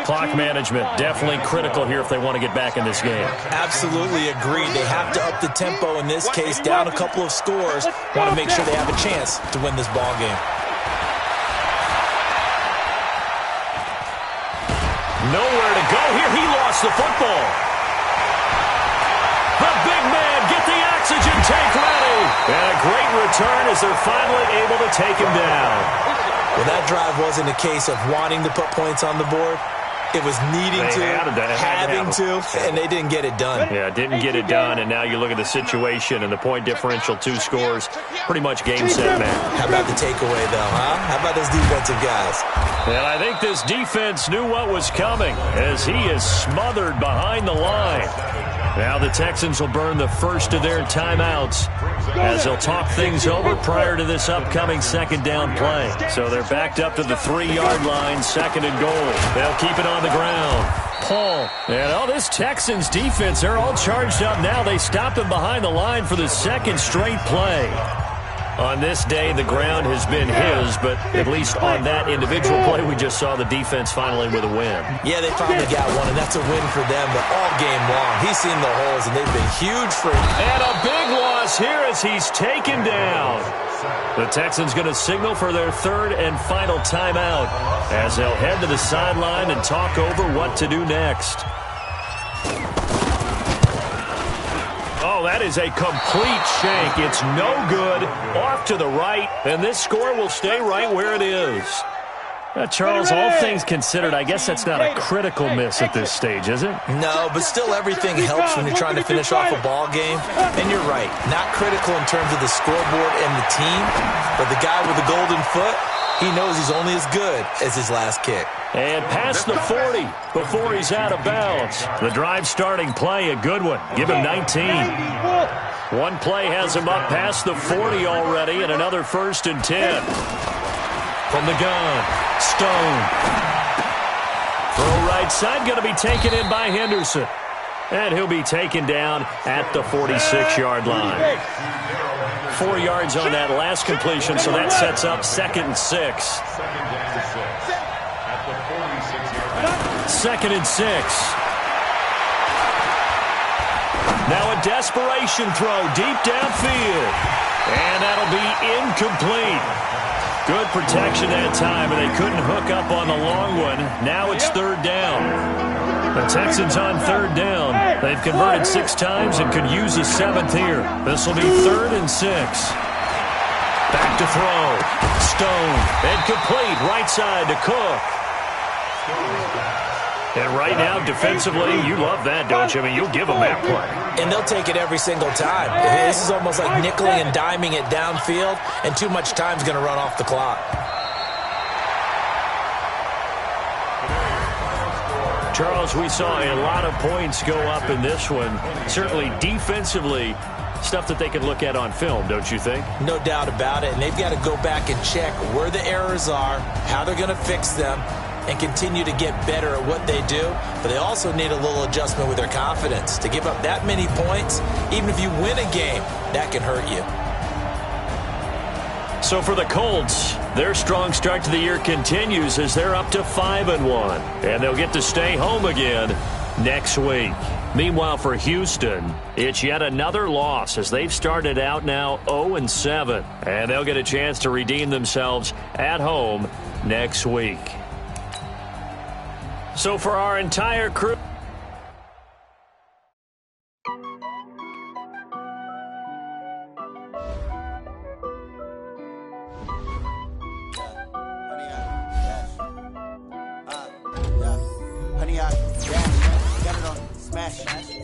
Speaker 2: Clock management definitely critical here if they want to get back in this game.
Speaker 6: Absolutely agreed. They have to up the tempo in this case, down a couple of scores. Want to make sure they have a chance to win this ball game.
Speaker 2: Nowhere to go here. He lost the football. The big man, get the oxygen tank ready. And a great return as they're finally able to take him down.
Speaker 6: Well, that drive wasn't a case of wanting to put points on the board. It was needing having to, and they didn't get it done.
Speaker 2: Yeah, didn't get it done, and now you look at the situation and the point differential, 2 scores, pretty much game, set, match.
Speaker 6: How about the takeaway, though, huh? How about those defensive guys?
Speaker 2: And I think this defense knew what was coming as he is smothered behind the line. Now the Texans will burn the first of their timeouts as they'll talk things over prior to this upcoming 2nd down play. So they're backed up to the 3-yard line, 2nd and goal. They'll keep it on the ground. Paul. And this Texans defense, they're all charged up now. They stopped him behind the line for the 2nd straight play. On this day, the ground has been his, but at least on that individual play, we just saw the defense finally with a win.
Speaker 6: Yeah, they finally got one, and that's a win for them, but all game long, he's seen the holes, and they've been huge for him.
Speaker 2: And a big loss here as he's taken down. The Texans going to signal for their 3rd and final timeout as they'll head to the sideline and talk over what to do next. Oh, that is a complete shank. It's no good. Off to the right, and this score will stay right where it is. Charles, all things considered, I guess that's not a critical miss at this stage, is it?
Speaker 6: No, but still everything helps when you're trying to finish off a ball game. And you're right, not critical in terms of the scoreboard and the team, but the guy with the golden foot, he knows he's only as good as his last kick.
Speaker 2: And past the 40 before he's out of bounds. The drive starting play, a good one. Give him 19. One play has him up past the 40 already, and another 1st and 10. From the gun, Stone. Throw right side, going to be taken in by Henderson. And he'll be taken down at the 46-yard line. 4 yards on that last completion, so that sets up 2nd and 6. 2nd and 6. Now a desperation throw deep downfield. And that'll be incomplete. Good protection that time, and they couldn't hook up on the long one. Now it's 3rd down. The Texans on third down. They've converted 6 times and could use a 7th here. This will be 3rd and 6. Back to throw. Stone. And complete. Right side to Cook. And right now, defensively, you love that, don't you? I mean, you'll give them that play.
Speaker 6: And they'll take it every single time. This is almost like nickeling and diming it downfield, and too much time's going to run off the clock.
Speaker 2: Charles, we saw a lot of points go up in this one. Certainly defensively, stuff that they can look at on film, don't you think?
Speaker 6: No doubt about it. And they've got to go back and check where the errors are, how they're going to fix them, and continue to get better at what they do. But they also need a little adjustment with their confidence. To give up that many points, even if you win a game, that can hurt you.
Speaker 2: So for the Colts, their strong start to the year continues as they're up to 5-1. And they'll get to stay home again next week. Meanwhile, for Houston, it's yet another loss as they've started out now 0-7. And they'll get a chance to redeem themselves at home next week. So for our entire crew,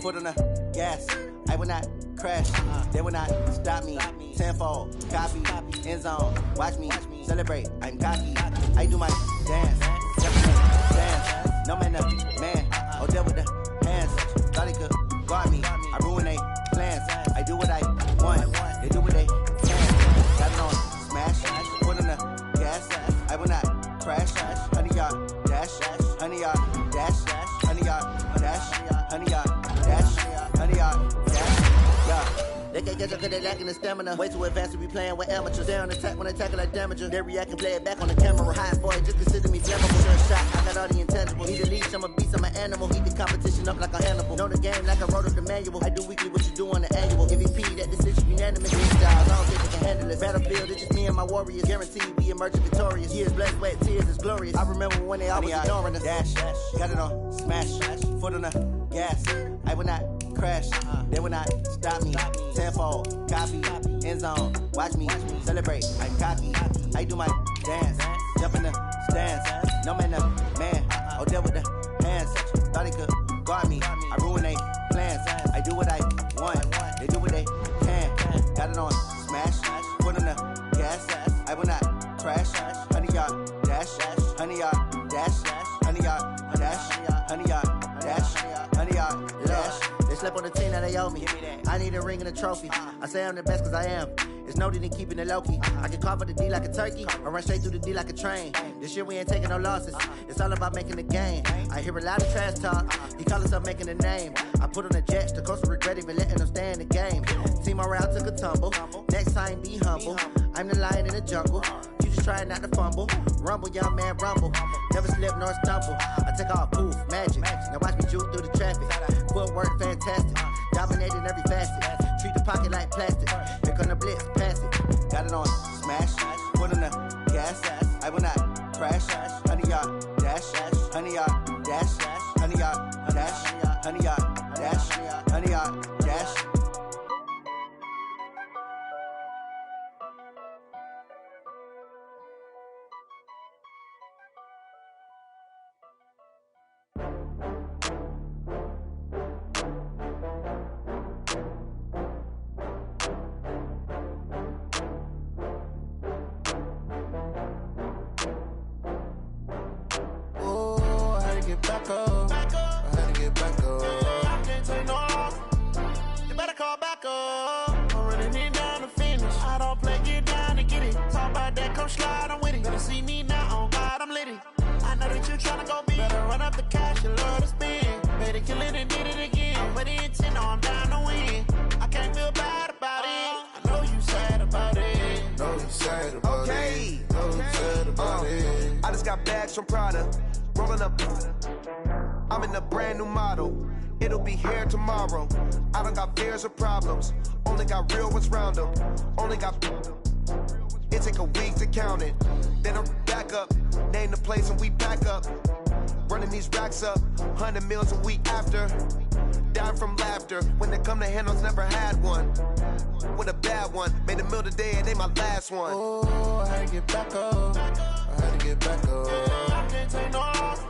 Speaker 8: foot on the gas, I will not crash, they will not stop me, tenfold, copy, end zone, watch me, celebrate, I'm cocky, I do my dance, no man, man, oh there with the hands, thought he could guard me, I ruin they plans, I do what I want, they do what they can, got it on, smash, foot on the gas, I will not crash, 100-yard dash, 100-yard dash, 100-yard dash, 100-yard dash, 100-yard dash, yeah. They can't catch up cause they lacking the stamina. Way too advanced to be playing with amateurs. They on attack when they tackle like damager. They react and play it back on the camera. High boy, just consider me flammable. Sure shot, I got all the intangibles. Need a leash, I'm a beast, I'm an animal. Heat the competition up like a Hannibal. Know the game like I wrote up the manual. I do weekly what you do on the annual. MVP, that decision unanimous. These styles, I don't think they can handle it. Battlefield, it's just me and my warriors. Guaranteed we emerge victorious. Years blessed, wet tears is glorious. I remember when they always ignoring us. Dash, got it on, smash, foot on the gas. I will not crash, they will not stop me. Tenfold, copy, end zone, watch me, celebrate, I'm cocky, I do my dance, jump in the stands, no man, oh there with the hands, thought he could guard me, I ruin they plans, I do what I want, they do what they can, got it on, smash, foot on the gas, I will not crash, 100-yard dash, 100-yard dash, 100-yard dash, 100-yard dash, 100-yard dash. They slept on the team that they owe me. I need a ring and a trophy. I say I'm the best cause I am. It's noted in keeping it low-key. I can carve up the D like a turkey or run straight through the D like a train. This year we ain't taking no losses. It's all about making the game. I hear a lot of trash talk. He call himself making a name. I put on the Jets. The coach will regret even letting them stay in the game. Team around took a tumble. Next time be humble. I'm the lion in the jungle. You just trying not to fumble. Rumble, young man, rumble. Never slip nor stumble. I take off, poof, magic. Now watch me juke through the traffic. Footwork fantastic. Dominating every facet. Treat the pocket like plastic. Here come the blitz, pass it. Got it on, smash. Foot on the gas. I will not crash. 100-yard dash. 100-yard dash. 100-yard dash. 100-yard dash. 100-yard dash.
Speaker 9: Back up. I had to get back up. I can't take no loss. You better call back up. I'm running it down to finish. I don't play, get down to get it. Talk about that, come slide, I'm with it. Better see me now, on God, I'm lit it. I know that you tryna go big. Better run up the cash, you love to spend. Better kill it and did it again. I'm with the intent, no, I'm down to win. I can't feel bad about it. I know you sad about it.
Speaker 10: Know you sad about it. Know you sad about it.
Speaker 11: I just got bags from Prada. Rolling up, I'm in a brand new model. It'll be here tomorrow. I don't got fears or problems. Only got real ones round them. Only got. It take a week to count it. Then I'm back up. Name the place and we pack up. Running these racks up, 100 meals a week after. Dying from laughter. When they come to handles, never had one. With a bad one. Made a meal today and they my last one.
Speaker 9: Oh, I had to get back up. I had to get back up. I can't take no off.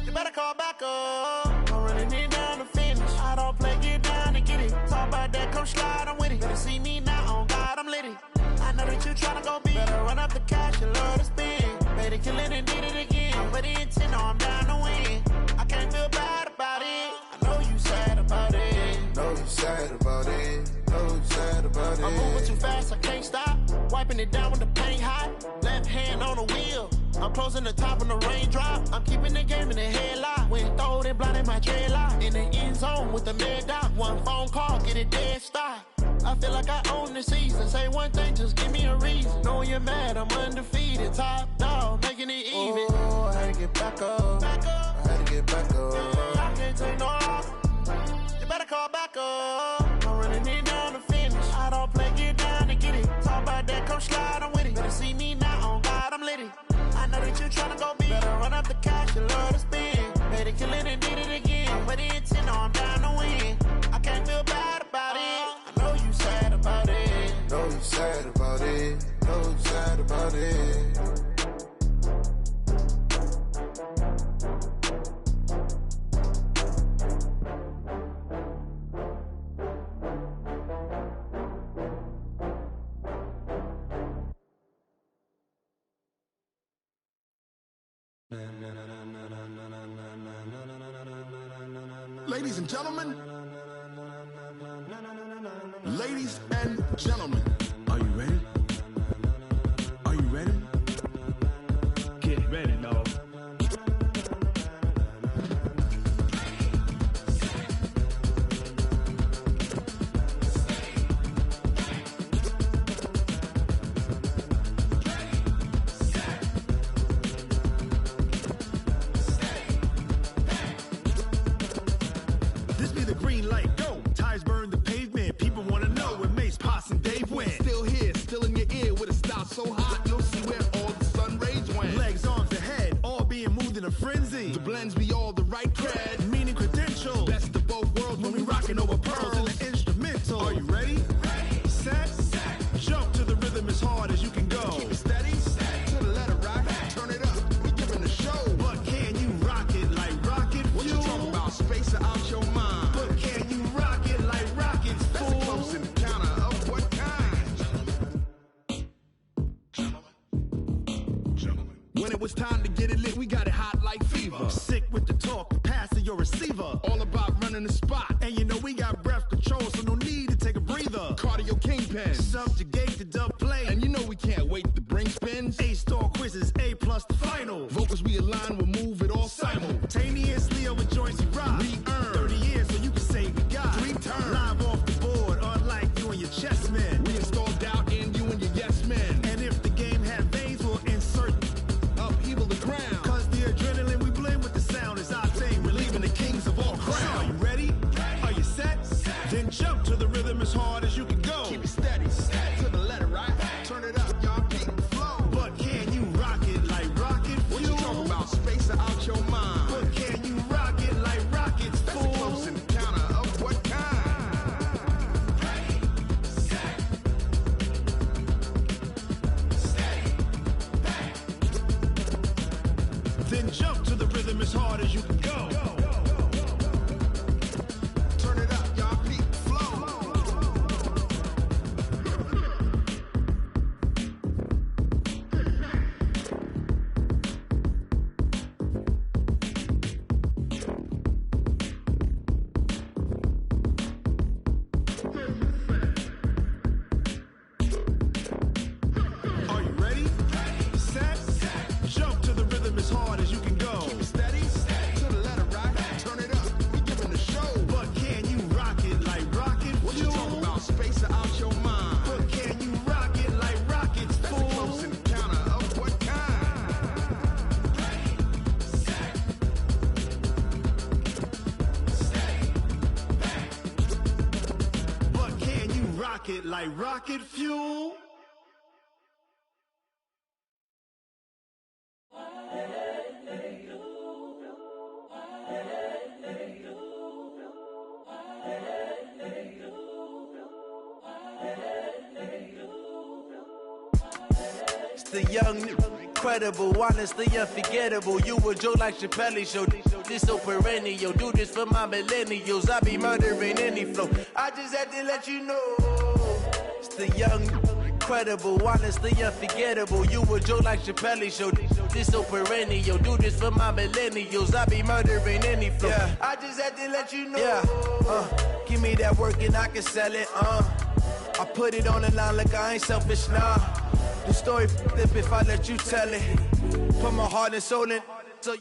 Speaker 9: You better call back up. I'm running it down to finish. I don't play, get down to get it. Talk about that, come slide, I'm with it. Better see me now, on God, I'm litty. I know that you tryna go big. Better run up the cash, you love to spend. Better kill it and did it again. I'm with the intent, no, I'm down to win. I can't feel bad about it. I know you sad about it.
Speaker 10: Know you sad about it. Know you sad about it.
Speaker 9: I'm moving too fast, I can't stop. Wiping it down with the paint hot. Left hand on the wheel. I'm closing the top on the raindrop. I'm keeping the game in the headlock. When throwed and blinded my dreadlock. In the end zone with the mid dot. One phone call, get it dead stop. I feel like I own the season. Say one thing, just give me a reason. Knowing you're mad, I'm undefeated. Top dog, making it even.
Speaker 10: Oh, I had to get back up. I had to get back up.
Speaker 9: I can't take no off. You better call back up. I'm running it down to finish. I don't play, get down to get it. Talk about that, come slide, I'm with it. Better see me now, on God, I'm litty. I know that you tryna go big. Better run up the cash, you love to spend. Better kill it and did it again. With the intent, no, I'm down to win. I can't feel bad about it. I know you sad about it.
Speaker 10: Know you sad about it. Know you sad about it.
Speaker 12: Ladies and gentlemen, ladies and gentlemen, are you ready? Are you ready? Get ready, dog. This be the green light, go. Tires burn the pavement. People wanna know where Mace, Poss, and Dave went. Still here, still in your ear with a style so hot, you'll see where all the sun rays went. Legs, arms, and head, all being moved in a frenzy. The blends be all the right cred, meaning credentials. Best of both worlds when we rockin' over pearls in the instrumental. Are you ready? Ready. Set. Jump to the rhythm as hard as you can go. Keep it steady. To the letter right. Turn it up. We giving the show. But can you rock it like rocket fuel? What you talking about? Space out your mind. But can you rock it like rockets, fool? That's a close encounter of what kind? Gentlemen. When it was time to get it lit, we got it hot like fever. Sick with the talk, the pass to your receiver. All about running the spot. And you know we got breath control, so no need to take a breather. Cardio kingpin. Subjugate the dub play. And you know we can't wait to bring spins. A-star quizzes, A+ the final. Vocals we align, we'll move it all simultaneously over joints we rock. We earn 30 years so you can say we got 3 turns. Live off the board, unlike you and your chess men. We install doubt in you and your yes men. And if the game had veins, we'll insert upheaval the ground. Cause the adrenaline we blend with the sound is our thing. Relieving the kings of all crowns. So are you ready? Are you set? Then jump to the rhythm as hard as you can go. Keep it steady. To the letter right. Turn it up, y'all keep the flow. But can you rock it like rocket fuel? What you talking about? Space out your mind. But can you rock it like rockets, fool? That's a close encounter of what kind? Ready, set, steady, back. Then jump to the rhythm as hard as you can go. Turn it up, y'all keep the flow. Are you ready? Set. Jump to the rhythm as hard as you can go. Keep it steady. To the letter right. Turn it up. We giving the show. But can you rock it like rocket fuel? What you talking about? Space out your mind. But can you rock it like rockets, fool? That's a close encounter of what kind? Ready, set, steady, back. But can you rock it like rocket fuel?
Speaker 1: The young, incredible, honestly unforgettable. You a joke like Chappelle Show. This so perennial. Do this for my millennials. I be murdering any flow. I just had to let you know. It's the young, incredible, honestly unforgettable. You a joke like Chappelle Show. This so perennial. Do this for my millennials. I be murdering any flow. Yeah. I just had to let you know. Yeah. Give me that work and I can sell it. I put it on the line like I ain't selfish, nah. The story flip if I let you tell it. Put my heart and soul in. So